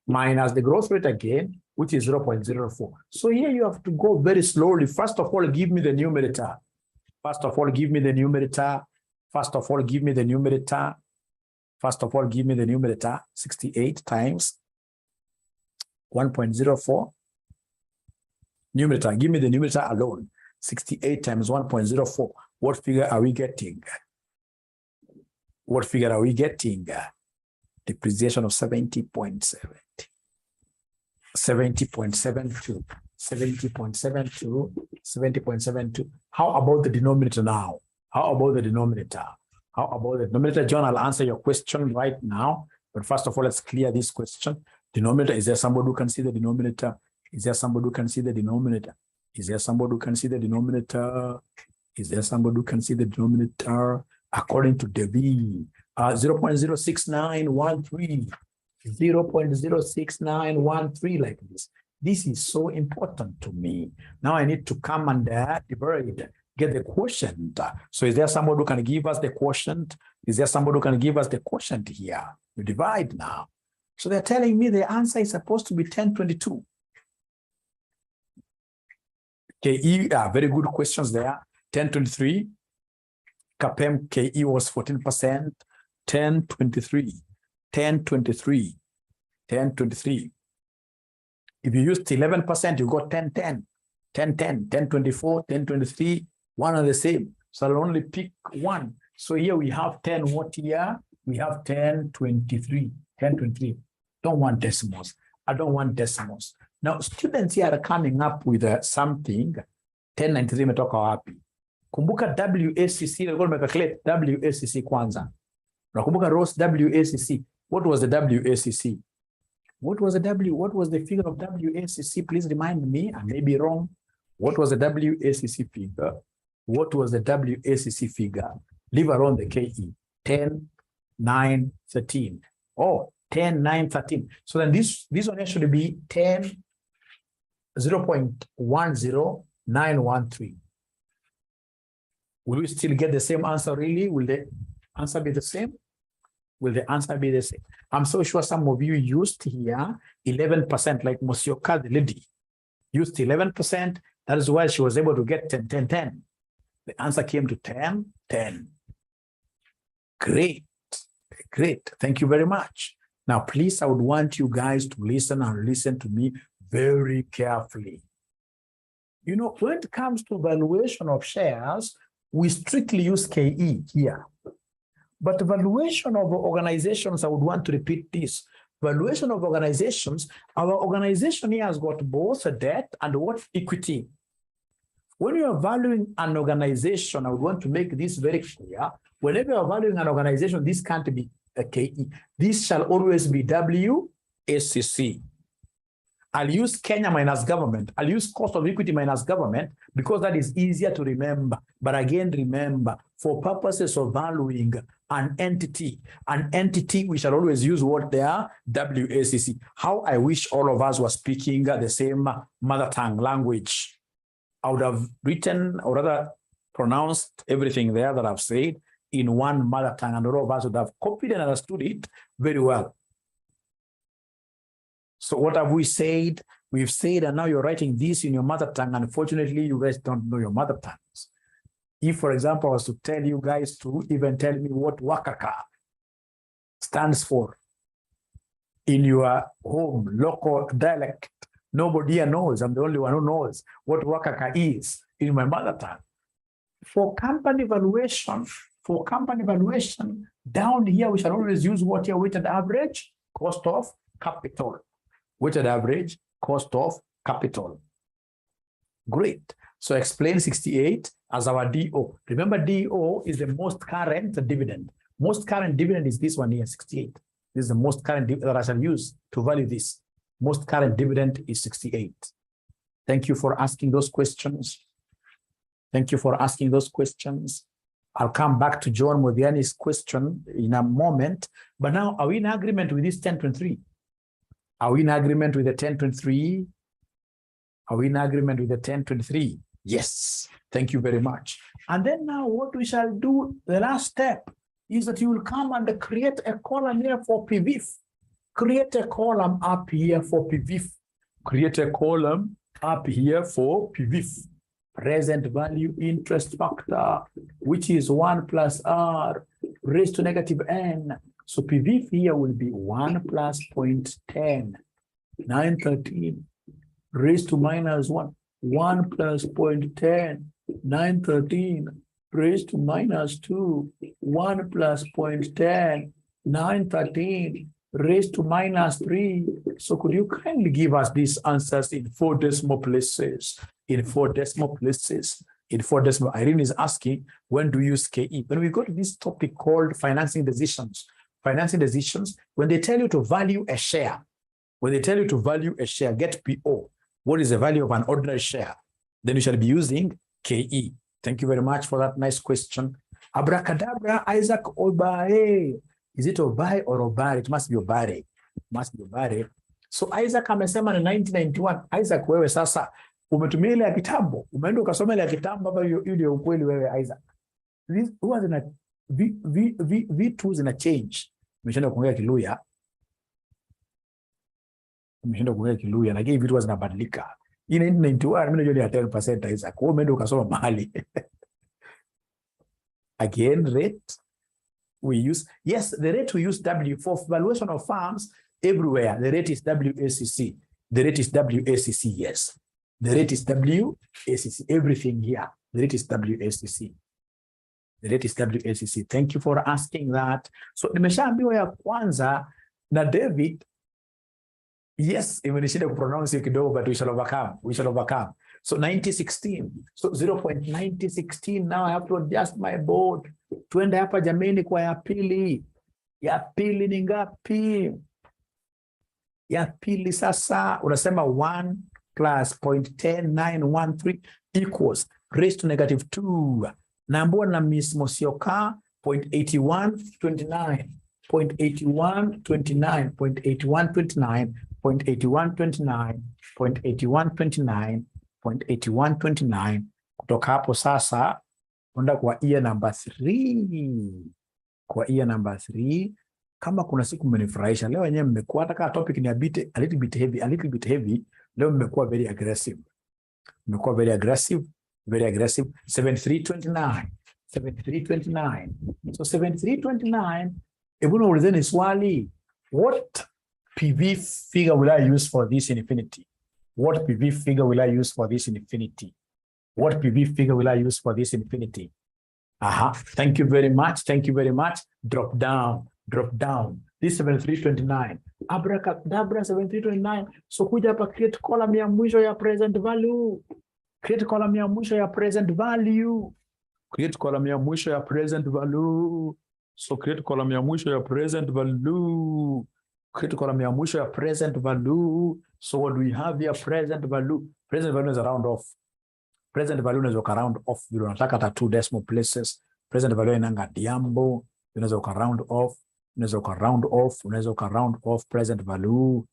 minus the growth rate again, which is 0.04. So here you have to go very slowly. First of all, give me the numerator. 68 times 1.04. Numerator, give me the numerator alone. 68 times 1.04. What figure are we getting? Depreciation of 70.72. How about the denominator now? John, I'll answer your question right now. But first of all, let's clear this question. Denominator, is there somebody who can see the denominator? According to Debbie, 0.06913. 0.06913 like this. This is so important to me. Now I need to come and get the quotient. So is there somebody who can give us the quotient? Here? We divide now. So they're telling me the answer is supposed to be 1022. KE, very good questions there. 1023. CAPEM KE was 14%. 1023. If you used 11%, you got 1010. 1024, 1023, one and the same. So I'll only pick one. So here we have 10. What here? We have 1023. Don't want decimals. I don't want decimals. Now, students here are coming up with something. 1093 imetoka wapi? Kumbuka WACC, nilikuwa nimecalculate WACC kwanza. Nakumbuka Ross WACC. What was the WACC? What was the figure of WACC? Please remind me. I may be wrong. What was the WACC figure? What was the WACC figure? Leave around the KE. 10, 9, 13. Oh, 10, 9, 13. So then this one should be 10, 0.10913. Will we still get the same answer really? Will the answer be the same? Will the answer be the same? I'm so sure some of you used here 11%, like Monsieur K, the lady, used 11%. That is why she was able to get 10, 10, 10. The answer came to 10, 10. Great, great. Thank you very much. Now, please, I would want you guys to listen and listen to me very carefully. You know, when it comes to valuation of shares, we strictly use KE here. But valuation of organizations, I would want to repeat this. Valuation of organizations, our organization here has got both a debt and what equity. When you are valuing an organization, I would want to make this very clear. Whenever you are valuing an organization, this can't be a KE. This shall always be WACC. I'll use Kenya minus government. I'll use cost of equity minus government because that is easier to remember. But again, remember, for purposes of valuing an entity, we shall always use what they are, WACC. How I wish all of us were speaking the same mother tongue language. I would have written, or rather pronounced everything there that I've said in one mother tongue, and all of us would have copied and understood it very well. So what have we said? We've said, and now you're writing this in your mother tongue. Unfortunately, you guys don't know your mother tongues. If, for example, I was to tell you guys to even tell me what 𝐤𝐭'𝐬 stands for in your home, local dialect, nobody here knows. I'm the only one who knows what 𝐤𝐭'𝐬 is in my mother tongue. For company valuation, down here, we shall always use what here, weighted average cost of capital. Weighted average cost of capital. Great. So explain 68 as our DO. Remember, DO is the most current dividend. Most current dividend is this one here, 68. This is the most current dividend that I shall use to value this. Most current dividend is 68. Thank you for asking those questions. Thank you for asking those questions. I'll come back to John Modiani's question in a moment. But now, are we in agreement with this 10.3? Are we in agreement with the 10.3? Are we in agreement with the 10.3? Yes. Thank you very much. And then now what we shall do, the last step, is that you will come and create a column here for PVIF. Create a column up here for PVIF. Create a column up here for PVIF. Present value interest factor, which is 1 plus R raised to negative n. So PVIF here will be 1 plus 0.10, 913 raised to minus 1, 1 plus 0.10, 913 raised to minus 2, 1 plus 0.10, 913 raised to minus 3. So could you kindly give us these answers in 4 decimal places? In 4 decimal places. In 4 decimal. Irene is asking, when do you use KE? When we go to this topic called financing decisions, when they tell you to value a share, get PO, what is the value of an ordinary share? Then you shall be using KE. Thank you very much for that nice question. Abracadabra, Isaac Obae. Is it Obae or Obare? It must be Obare. So Isaac amesema ni 1991. Isaac, wewe sasa umetumia ile ya kitambo. Umeenda ukasoma ile ya kitambo hapa, hiyo ndio ukweli wewe Isaac. Huwa zina vitu zina change. Umeshinda kuongea Kiluya. Na hivi vitu zinabadilika. In 1991 mimi najua ni 10% Isaac. Kwa hiyo umeenda ukasoma mahali. Again, rate we use, yes, the rate we use W for valuation of farms everywhere. The rate is WACC. The rate is WACC, yes. The rate is WACC. Everything here. The rate is WACC. The rate is WACC. Thank you for asking that. So nimeshaambiwa ya kwanza na David Yes, imenishinda kupronounce kidogo, but we shall overcome. We shall overcome. So 9016. So 0.9016. Now I have to adjust my board. Tuende hapa jameni kwa ya pili. Ya pili ni ngapi? Ya pili sasa unasema 1 plus 0.10913 equals raised to -2. Naambiwa na Miss Mosioka 0.8129. 0.8129, 0.8129, 0.8129, 0.8129, 0.8129. Kutoka hapo sasa onda kwa year number 3. Kwa year number 3, kama kuna siku mmenifurahisha leo, wenyewe mmekuwa hata kama topic ni a little bit heavy, leo mmekuwa very aggressive. Mmekuwa very aggressive. 7329. 7329. So 7329, hebu naulizeni swali, what PV figure will I use for this infinity? What PV figure will I use for this infinity? What PV figure will I use for this infinity? Aha, thank you very much. Thank you very much. Drop down. This 7329. Abracadabra 7329. So kuja hapa create column ya mwisho ya present value. Create column ya mwisho ya present value. Create column ya mwisho ya present value. So create column ya mwisho ya present value. Create column ya mwisho ya present value. So what do we have here? Present value. Present value is a round off. Present value is a round off. You don't attack at 2 decimal places. Present value inanga diambo. Unaweza round off. Unaweza round off present value.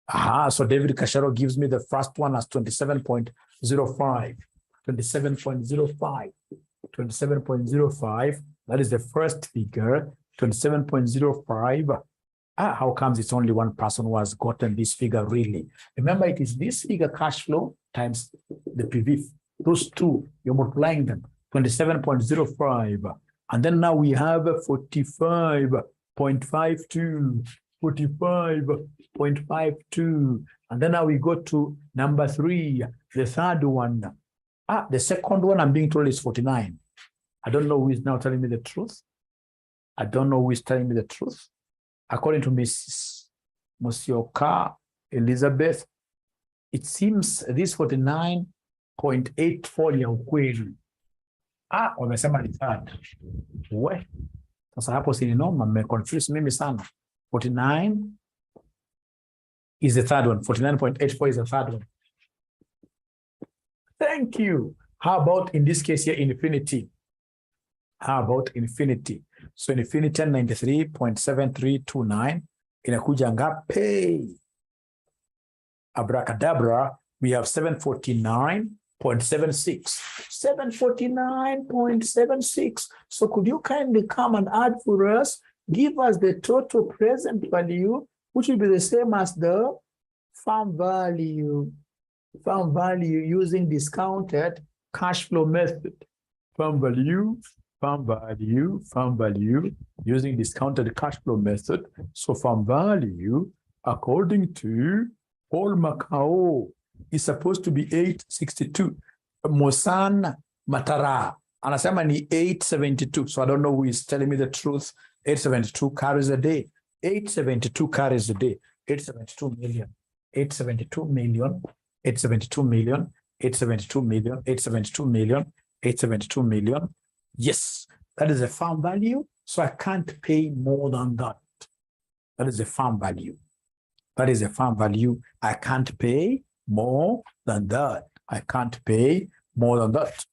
Aha, so David Kasharo gives me the first one as 27.05. 27.05. 27.05. That is the first figure. 27.05. How comes it's only one person who has gotten this figure really? Remember, it is this figure cash flow times the PV. Those two, you're multiplying them. 27.05. And then now we have 45.52. 45.52. And then now we go to number 3, the third one. The second one I'm being told is 49. I don't know who is now telling me the truth. I don't know who is telling me the truth. According to Mrs. Mosioka Elizabeth, it seems this 49.84 ya ukweli. Wamesema ni third. Sasa hapo si noma, mmeconfuse mimi sana. 49 is the third one. 49.84 is the third one. Thank you. How about in this case here, infinity? How about infinity? So infinity 93.7329 inakuja ngapi? Abracadabra, we have 749.76. 749.76. So could you kindly come and add for us? Give us the total present value, which will be the same as the farm value. Farm value using discounted cash flow method. Farm value using discounted cash flow method. So farm value, according to Paul Macao, is supposed to be 862. Mosan Matara anasema ni 872. So I don't know who is telling me the truth. 872 carries a day. 872 carries a day. 872 million. 872 million. 872 million. 872 million. 872 million. 872 million. Yes, that is a farm value. So I can't pay more than that. That is a farm value. That is a farm value. I can't pay more than that. I can't pay more than that.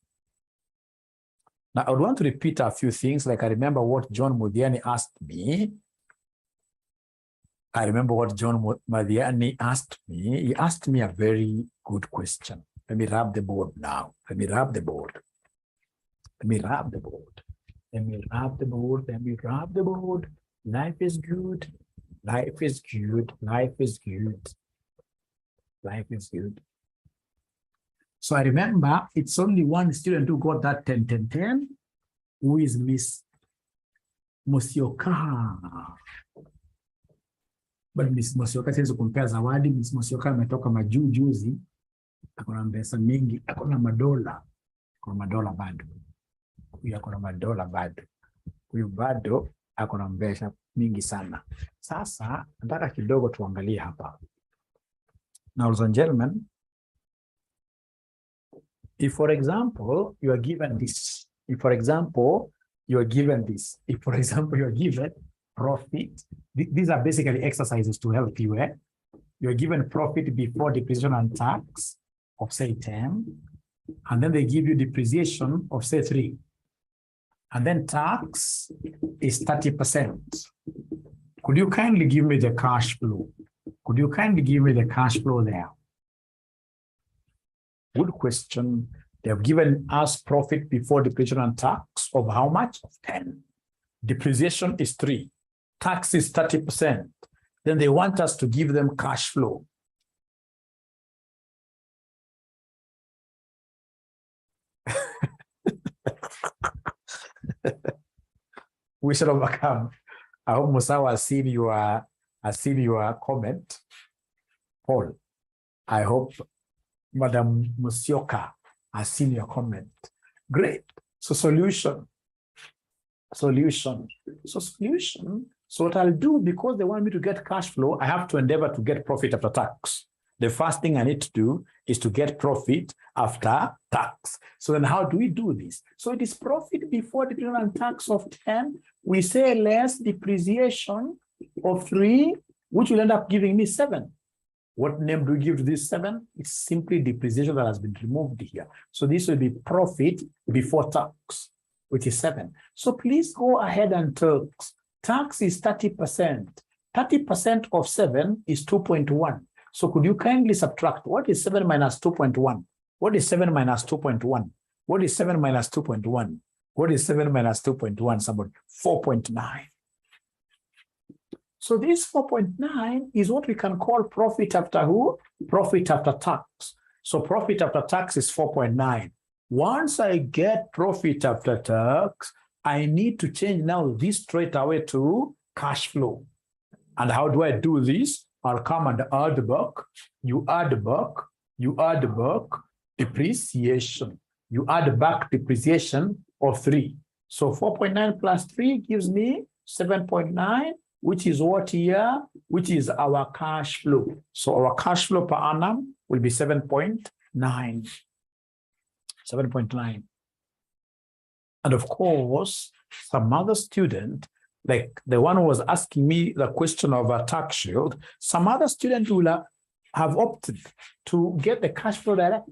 Now, I would want to repeat a few things. Like I remember what John Mudhiani asked me. He asked me a very good question. Let me wrap the board now. Let me wrap the board. Life is good. Life is good. Life is good. Life is good. So I remember it's only one student who got that 10-10-10, who is Miss Mosioka. But Miss Mosioka siwezi kumpea zawadi. Miss Mosioka ametoka majuu juzi. Akona pesa mingi, akona madola. Akona madola bado. Huyu akona madola bado. Huyu bado akona pesa mingi sana. Sasa nataka kidogo tuangalie hapa. Now, ladies and gentlemen, if, for example, you are given this, if, for example, you are given this, if, for example, you are given profit, these are basically exercises to help you. You're given profit before depreciation and tax of, say, 10, and then they give you depreciation of, say, 3, and then tax is 30%. Could you kindly give me the cash flow? Could you kindly give me the cash flow there? Good question. They have given us profit before depreciation and tax of how much? Of 10. Depreciation is 3. Tax is 30%. Then they want us to give them cash flow. We shall overcome. I hope Musawa has seen your comment. Paul, I hope Madam Musioka has seen your comment. Great. So solution. So what I'll do, because they want me to get cash flow, I have to endeavor to get profit after tax. The first thing I need to do is to get profit after tax. So then how do we do this? So it is profit before depreciation and tax of 10. We say less depreciation of 3, which will end up giving me 7. What name do we give to this 7? It's simply depreciation that has been removed here. So this will be profit before tax, which is 7. So please go ahead and tax. Tax is 30%. 30% of 7 is 2.1. So could you kindly subtract? What is 7 minus 2.1? What is 7 minus 2.1? What is 7 minus 2.1? What is 7 minus 2.1? Somebody, 4.9. So this 4.9 is what we can call profit after who? Profit after tax. So profit after tax is 4.9. Once I get profit after tax, I need to change now this straight away to cash flow. And how do I do this? I'll come and add back. You add back depreciation. You add back depreciation of 3. So 4.9 plus 3 gives me 7.9, which is what here? Which is our cash flow. So our cash flow per annum will be 7.9. 7.9. And of course, some other student, like the one who was asking me the question of a tax shield, some other student will have opted to get the cash flow direct.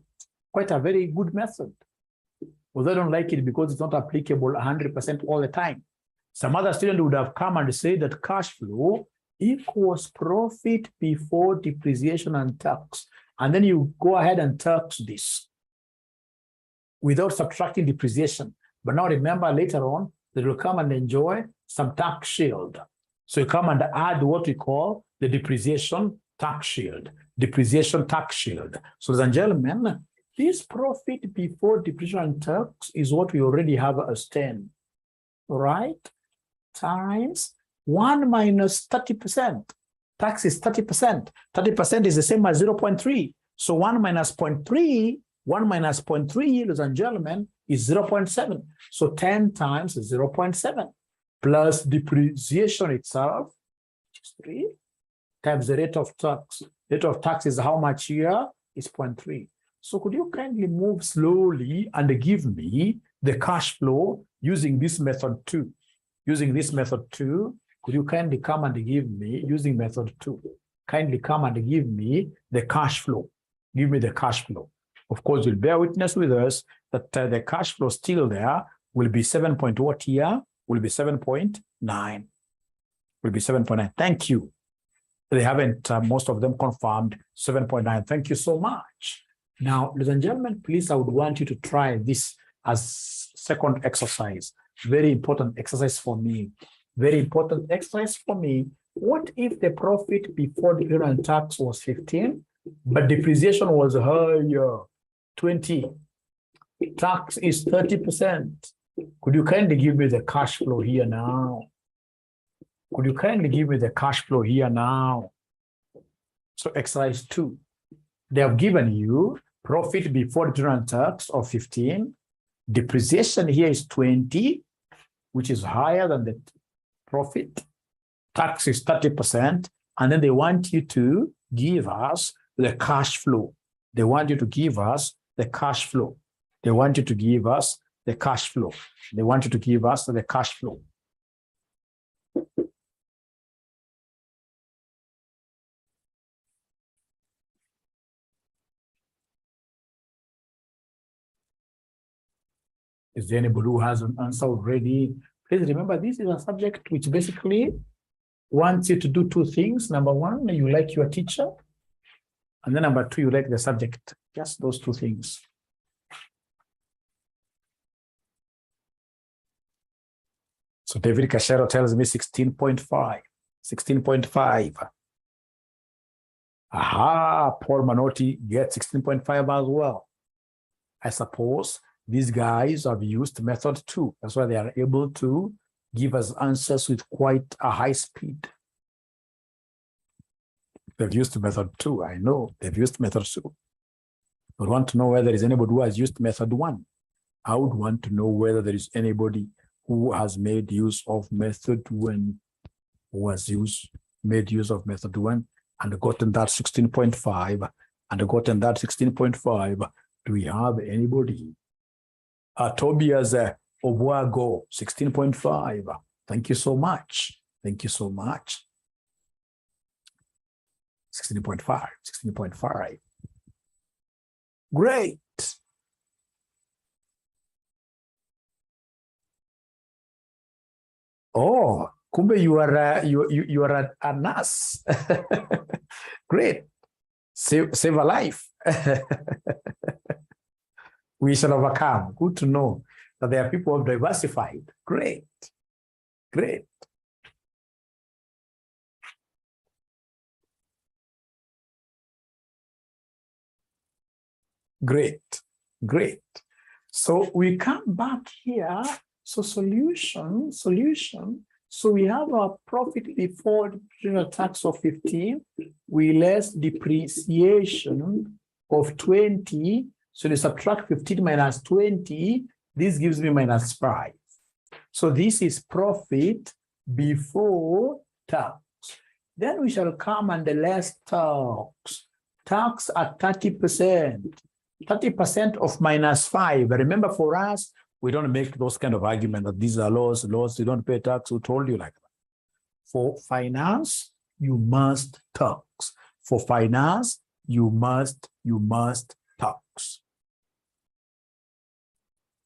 Quite a very good method. Well, they don't like it because it's not applicable 100% all the time. Some other student would have come and said that cash flow equals profit before depreciation and tax. And then you go ahead and tax this without subtracting depreciation. But now remember, later on, they will come and enjoy some tax shield. So you come and add what we call the depreciation tax shield. Depreciation tax shield. So, ladies and gentlemen, this profit before depreciation and tax is what we already have as 10, right? Times 1 minus 30%. Tax is 30%. 30% is the same as 0.3. So 1 minus 0.3, 1 minus 0.3, ladies and gentlemen, is 0.7. So 10 times 0.7 plus depreciation itself, which is 3, times the rate of tax. Rate of tax is how much here? Is 0.3. So could you kindly move slowly and give me the cash flow using this method 2? Using this method 2, could you kindly come and give me, using method 2, kindly come and give me the cash flow. Give me the cash flow. Of course, you'll bear witness with us that the cash flow still there will be 7 point what here? Will be 7.9. Will be 7.9. Thank you. They haven't, most of them confirmed 7.9. Thank you so much. Now, ladies and gentlemen, please, I would want you to try this as second exercise. Very important exercise for me. Very important exercise for me. What if the profit before depreciation and tax was 15, but depreciation was higher, 20? Tax is 30%. Could you kindly give me the cash flow here now? Could you kindly give me the cash flow here now? So exercise 2. They have given you profit before depreciation and tax of 15. Depreciation here is 20, which is higher than the profit. Tax is 30%. And then they want you to give us the cash flow. They want you to give us the cash flow. They want you to give us the cash flow. They want you to give us the cash flow. Is there anybody who has an answer already? Please remember, this is a subject which basically wants you to do two things. Number one, you like your teacher. And then number two, you like the subject. Just those two things. So David Cachero tells me 16.5. 16.5. Aha, Paul Manotti gets 16.5 as well. I suppose these guys have used method 2. That's why they are able to give us answers with quite a high speed. They've used method 2. I know they've used method 2. I want to know whether there is anybody who has used method 1. I would want to know whether there is anybody who has made use of method 1, who has made use of method 1 and gotten that 16.5 and gotten that 16.5. Do we have anybody? Tobias Obuago, 16.5. Thank you so much. Thank you so much. 16.5, 16.5. Great. Oh, Kumbe, you are a nurse. Great. Save a life. We shall overcome. Good to know that there are people who have diversified. Great. Great. Great. Great. So we come back here. So solution. So we have our profit before tax of 15. We less depreciation of 20. So they subtract 15 minus 20. This gives me minus 5. So this is profit before tax. Then we shall come and less tax. Tax at 30%. 30% of minus 5. Remember, for us, we don't make those kind of argument that these are laws, you don't pay tax. Who told you like that? For finance, you must tax. For finance, you must tax.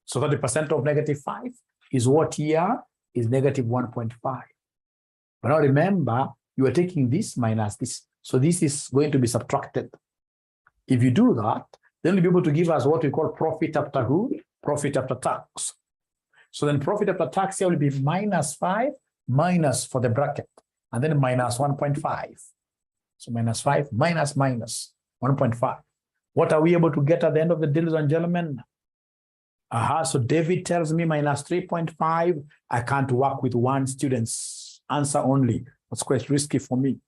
So 30% of negative 5 is what here is negative 1.5. But now remember, you are taking this minus this. So this is going to be subtracted. If you do that, then you'll be able to give us what we call profit after who? Profit after tax. So then profit after tax here will be minus 5, minus for the bracket, and then minus 1.5. So minus 5, minus 1.5. What are we able to get at the end of the day, ladies and gentlemen? So David tells me minus 3.5. I can't work with one student's answer only. That's quite risky for me.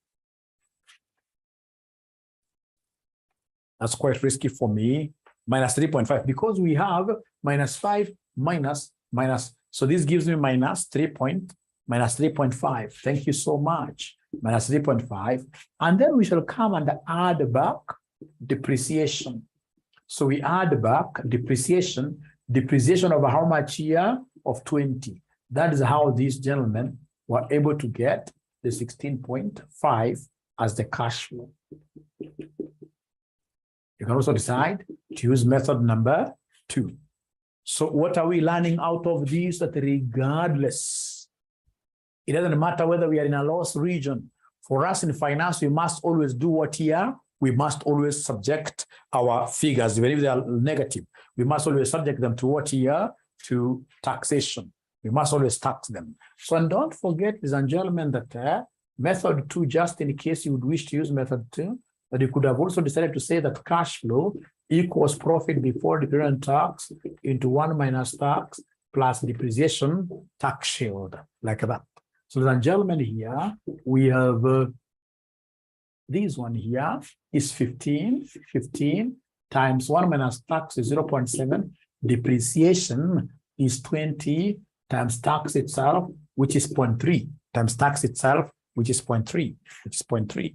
That's quite risky for me. Minus 3.5, because we have minus 5, minus. So this gives me minus 3.5. Thank you so much. Minus 3.5. And then we shall come and add back depreciation. So we add back depreciation of how much here? Of 20. That is how these gentlemen were able to get the 16.5 as the cash flow. You can also decide to use method number 2. So what are we learning out of this? That regardless, it doesn't matter whether we are in a loss region. For us in finance, we must always do what here? We must always subject our figures, even if they are negative. We must always subject them to what here? To taxation. We must always tax them. So, and don't forget, ladies and gentlemen, that method 2, just in case you would wish to use method 2, that you could have also decided to say that cash flow equals profit before depreciation tax into 1 minus tax plus depreciation tax shield, like that. So, ladies and gentlemen, here we have this one here is 15 times 1 minus tax is 0.7. Depreciation is 20 times tax itself, which is 0.3, times tax itself, which is 0.3,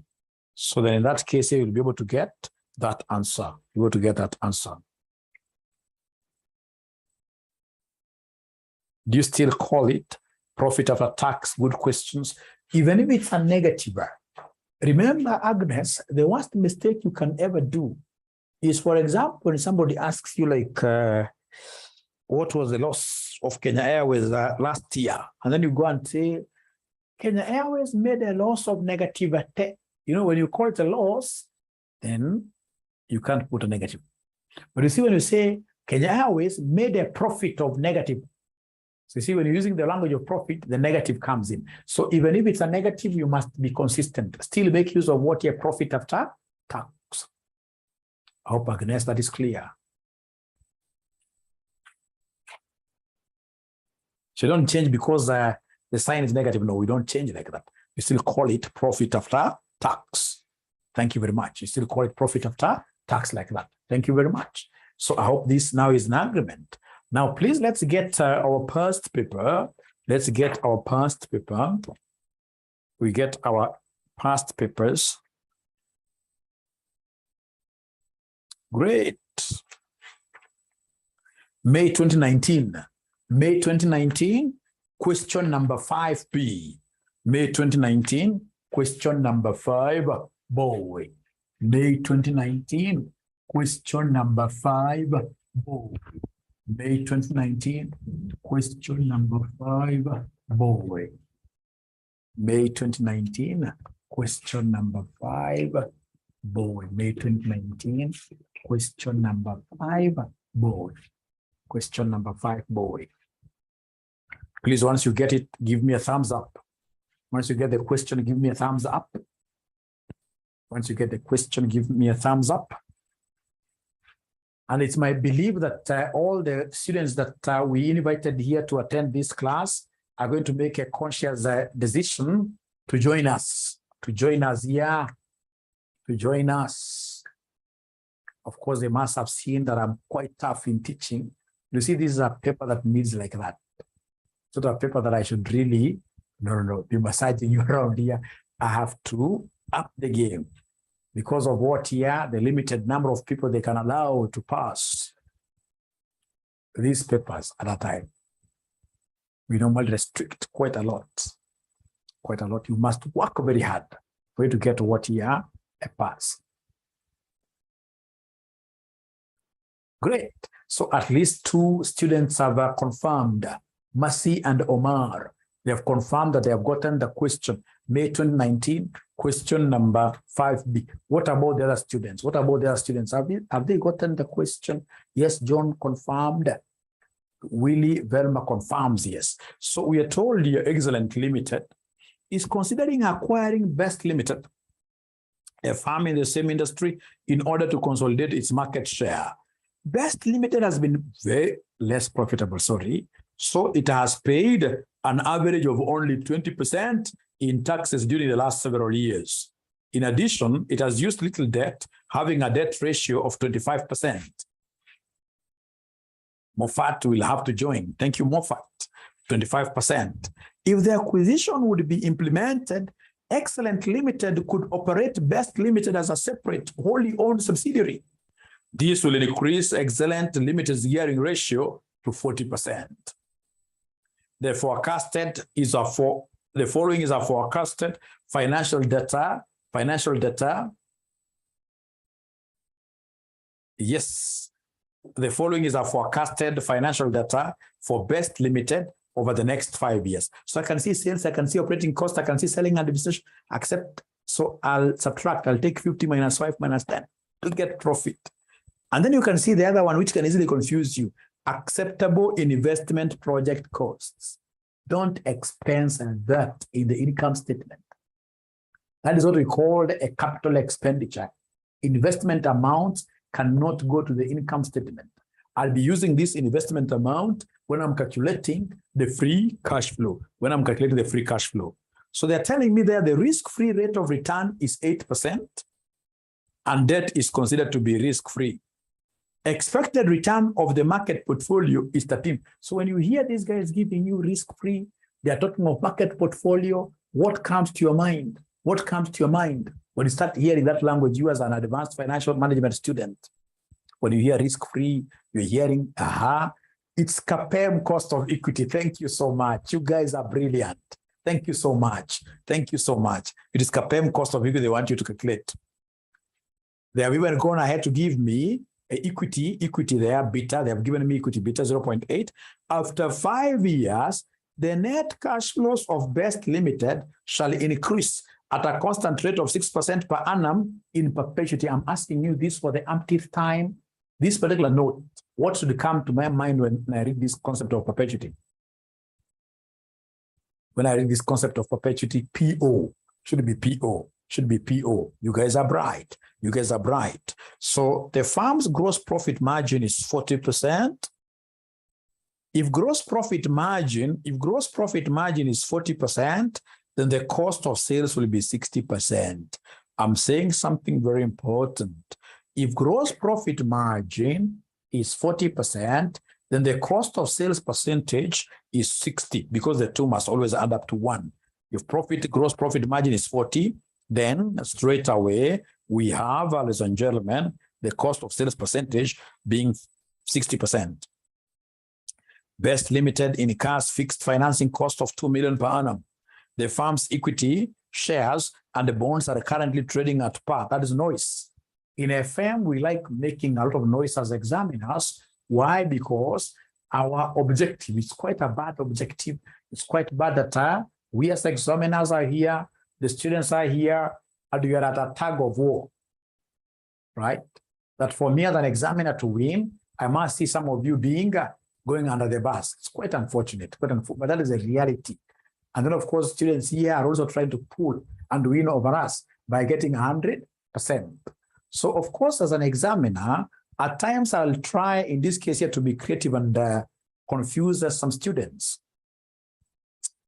So then in that case, you'll be able to get that answer. You'll be able to get that answer. Do you still call it profit after tax? Good questions. Even if it's a negative. Remember, Agnes, the worst mistake you can ever do is, for example, when somebody asks you like, what was the loss of Kenya Airways last year? And then you go and say, Kenya Airways made a loss of negative 10. You know, when you call it a loss, then you can't put a negative. But you see, when you say Kenya Airways made a profit of negative, so you see, when you're using the language of profit, the negative comes in. So even if it's a negative, you must be consistent. Still make use of what your profit after tax. I hope, Agnes, that is clear. So you don't change because the sign is negative. No, we don't change like that. You still call it profit after tax. Thank you very much. You still call it profit after tax like that. Thank you very much. So I hope this now is an agreement. Now, please, let's get our past paper. Let's get our past paper. We get our past papers. Great. May 2019. May 2019, question number 5B. May 2019, question number 5, boy. May 2019, question number 5, boy. May 2019, question number 5, boy. May 2019, question number 5, boy. May 2019, question number 5, boy. Question number 5, boy. Please, once you get it, give me a thumbs up. Once you get the question, give me a thumbs up. Once you get the question, give me a thumbs up. And it's my belief that all the students that we invited here to attend this class are going to make a conscious decision to join us. To join us, yeah. To join us. Of course, they must have seen that I'm quite tough in teaching. You see, this is a paper that needs like that. Sort of a paper that I should really, be massaging you around here. I have to up the game. Because of what here, the limited number of people they can allow to pass these papers at a time. We normally restrict quite a lot. Quite a lot. You must work very hard for you to get what here, a pass. Great. So at least 2 students have confirmed, Mercy and Omar. They have confirmed that they have gotten the question, May 2019, question number 5B. What about the other students? What about the other students? Have they gotten the question? Yes, John confirmed. Willie Velma confirms yes. So we are told here, Excellent Limited is considering acquiring Best Limited, a firm in the same industry, in order to consolidate its market share. Best Limited has been very less profitable, so it has paid an average of only 20% in taxes during the last several years. In addition, it has used little debt, having a debt ratio of 25%. Moffat will have to join. Thank you, Moffat. 25%. If the acquisition would be implemented, Excellent Limited could operate Best Limited as a separate, wholly owned subsidiary. This will increase Excellent Limited's gearing ratio to 40%. The following is a forecasted financial data. Yes, the following is a forecasted financial data for Best Limited over the next 5 years. So I can see sales, I can see operating cost, I can see selling and administration, except, so I'll subtract, I'll take 50 minus 5 minus 10 to get profit. And then you can see the other one, which can easily confuse you. Acceptable investment project costs. Don't expense that in the income statement. That is what we call a capital expenditure. Investment amounts cannot go to the income statement. I'll be using this investment amount when I'm calculating the free cash flow. So they're telling me that the risk-free rate of return is 8%, and debt is considered to be risk-free. Expected return of the market portfolio is 13. So when you hear these guys giving you risk-free, they are talking of market portfolio, what comes to your mind? What comes to your mind when you start hearing that language, you as an advanced financial management student? When you hear risk-free, you're hearing, it's CPA cost of equity. Thank you so much. You guys are brilliant. Thank you so much. Thank you so much. It is CPA cost of equity they want you to calculate. They have even gone ahead to give me equity there, beta. They have given me equity beta 0.8. After 5 years, the net cash flows of Best Limited shall increase at a constant rate of 6% per annum in perpetuity. I'm asking you this for the umpteenth time. This particular note, what should come to my mind when I read this concept of perpetuity? When I read this concept of perpetuity, PO, should be PO, should be PO. You guys are bright. You guys are bright. So the firm's gross profit margin is 40%. If gross profit margin is 40%, then the cost of sales will be 60%. I'm saying something very important. If gross profit margin is 40%, then the cost of sales percentage is 60, because the two must always add up to 1. If gross profit margin is 40, then straight away we have, ladies and gentlemen, the cost of sales percentage being 60%. Best Limited incurs fixed financing cost of $2 million per annum. The firm's equity, shares, and the bonds are currently trading at par. That is noise. In a firm, we like making a lot of noise as examiners. Why? Because our objective is quite a bad objective. It's quite bad that we as examiners are here, the students are here, and we are at a tug of war, right? That for me as an examiner to win, I must see some of you going under the bus. It's quite unfortunate, but that is a reality. And then, of course, students here are also trying to pull and win over us by getting 100%. So, of course, as an examiner, at times I'll try, in this case here, to be creative and confuse some students.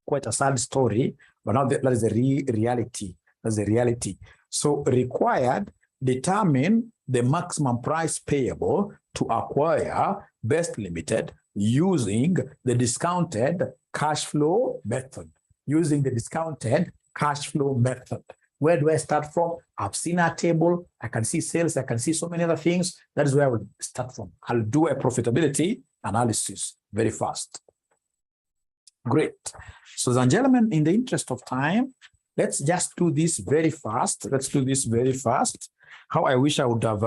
Quite a sad story, but now that is the reality. That's the reality. So, required, determine the maximum price payable to acquire Best Limited using the discounted cash flow method. Using the discounted cash flow method. Where do I start from? I've seen a table. I can see sales. I can see so many other things. That is where I will start from. I'll do a profitability analysis very fast. Great. So, ladies and gentlemen, in the interest of time, let's just do this very fast. Let's do this very fast. How I wish I would have,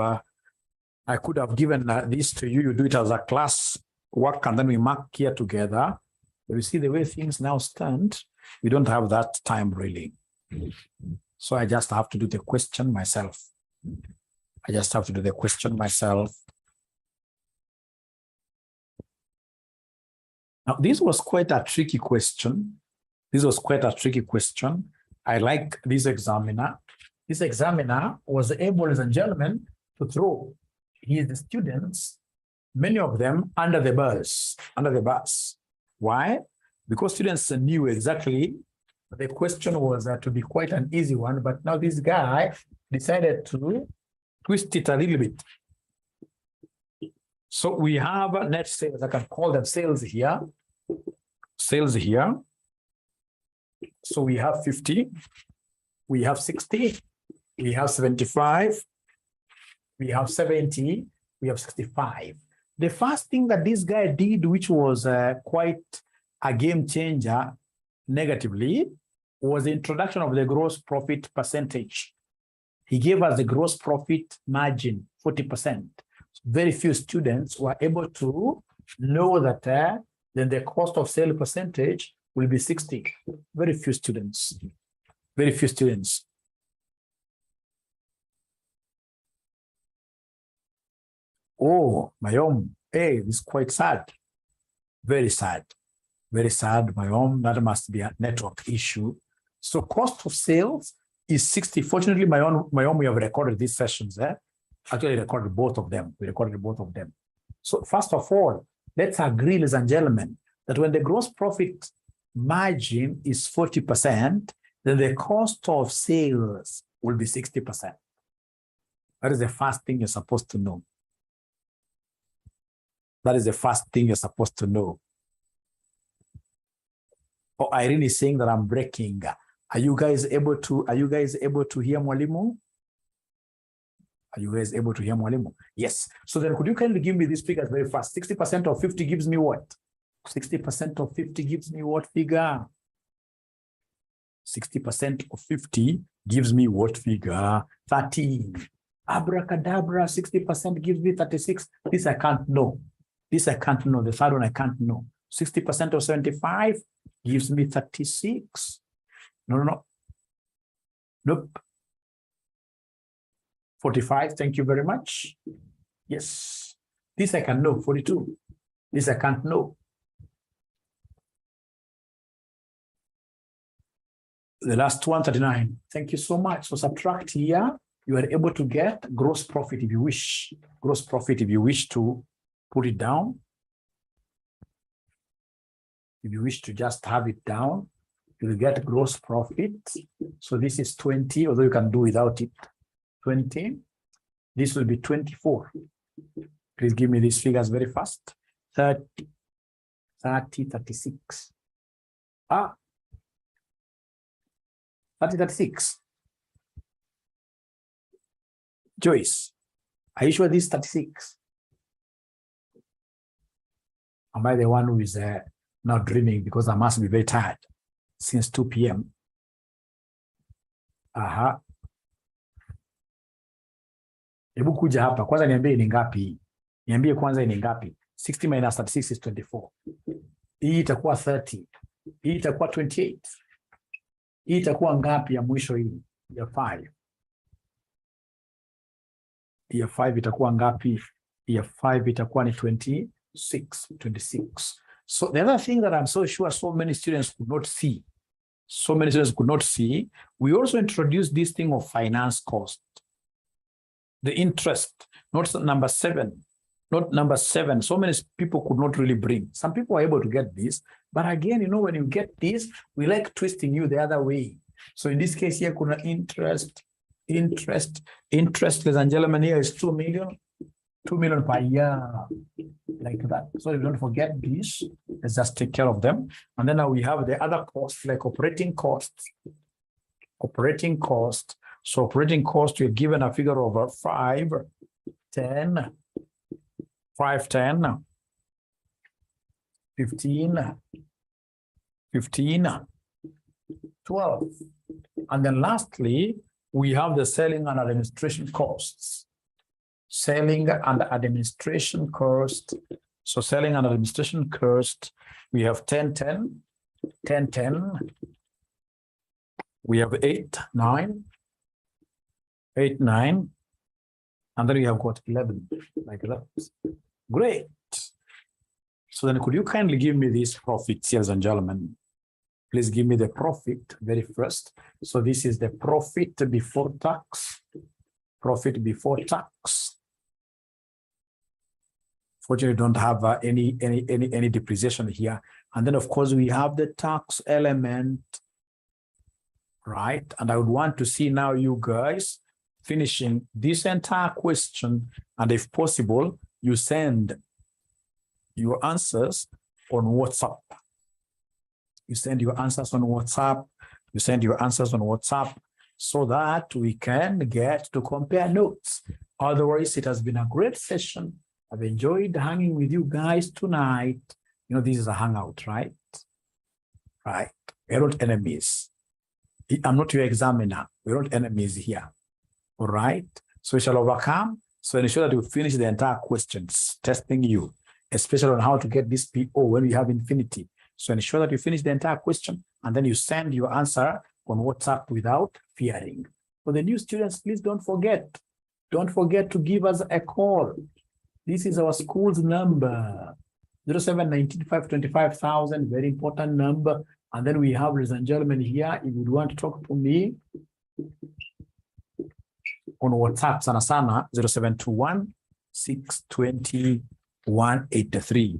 I could have given this to you. You do it as a class work, and then we mark here together. But you see the way things now stand, we don't have that time really. So I just have to do the question myself. Now, this was quite a tricky question. I like this examiner. This examiner was able, ladies and gentlemen, to throw his students, many of them, under the bus. Why? Because students knew exactly the question was to be quite an easy one, but now this guy decided to twist it a little bit. So we have net sales. I can call them sales here. So we have 50, we have 60, we have 75, we have 70, we have 65. The first thing that this guy did, which was quite a game changer negatively, was the introduction of the gross profit percentage. He gave us the gross profit margin, 40%. Very few students were able to know that then the cost of sale percentage will be 60. Very few students. Oh, Mayom, hey, this is quite sad. Very sad, Mayom. That must be a network issue. So cost of sales is 60. Fortunately, Mayom, we have recorded these sessions. Actually, recorded both of them. So first of all, let's agree, ladies and gentlemen, that when the gross profit margin is 40%, then the cost of sales will be 60%. That is the first thing you're supposed to know. Oh, Irene is saying that I'm breaking. Are you guys able to hear Mwalimu? Are you guys able to hear Mwalimu? Yes. So then could you kindly give me these figures very fast? 60% of 50 gives me what? 60% of 50 gives me what figure? 60% of 50 gives me what figure? 13. Abracadabra, 60% gives me 36. This I can't know. This I can't know. The third one I can't know. 60% of 75 gives me 36. No. Nope. 45, thank you very much. Yes. This I can know, 42. This I can't know. The last one, 39. Thank you so much. So subtract here. You are able to get gross profit if you wish. Gross profit if you wish to put it down. If you wish to just have it down, you will get gross profit. So this is 20, although you can do without it. 20. This will be 24. Please give me these figures very fast. 30, 36. 30, 36. Joyce, are you sure this is 36? Am I the one who is now dreaming because I must be very tired since 2 p.m.? Hebu kuja hapa. Kwanza niambie ni ngapi? Niambie kwanza ni ngapi? 60 minus 36 is 24. Hii itakuwa 30. Hii itakuwa 28. Hii itakuwa ngapi ya mwisho hii? Ya 5. Ya 5 itakuwa ngapi? Ya 5 itakuwa ni 26. So the other thing that I'm so sure so many students could not see, we also introduced this thing of finance cost. The interest, not number 7. So many people could not really bring. Some people are able to get this, but again, you know, when you get this, we like twisting you the other way. So in this case here, kuna interest, ladies and gentlemen, here is 2 million. 2 million per year, like that. So if you don't forget this, let's just take care of them. And then now we have the other costs, like operating costs. So operating cost, we're given a figure of 5, 10, 15, 12. And then lastly, we have the selling and administration costs. Selling and administration cost. So selling and administration cost, we have 10, 10. We have 8, 9. 8, 9. And then we have got 11, like that. Great. So then could you kindly give me this profit, ladies and gentlemen? Please give me the profit very first. So this is the profit before tax. Profit before tax. Fortunately, don't have any depreciation here. And then, of course, we have the tax element, right? And I would want to see now you guys finishing this entire question. And if possible, you send your answers on WhatsApp. You send your answers on WhatsApp. So that we can get to compare notes. Otherwise, it has been a great session. I've enjoyed hanging with you guys tonight. You know, this is a hangout, right? Right. We're not enemies. I'm not your examiner. We're not enemies here. All right. So we shall overcome. So ensure that we finish the entire questions, testing you, especially on how to get this PO when we have infinity. So ensure that you finish the entire question and then you send your answer on WhatsApp without fearing. For the new students, please don't forget to give us a call. This is our school's number, 0719525000, very important number. And then we have, ladies and gentlemen, here, if you want to talk to me on WhatsApp, sana 0721 620 183.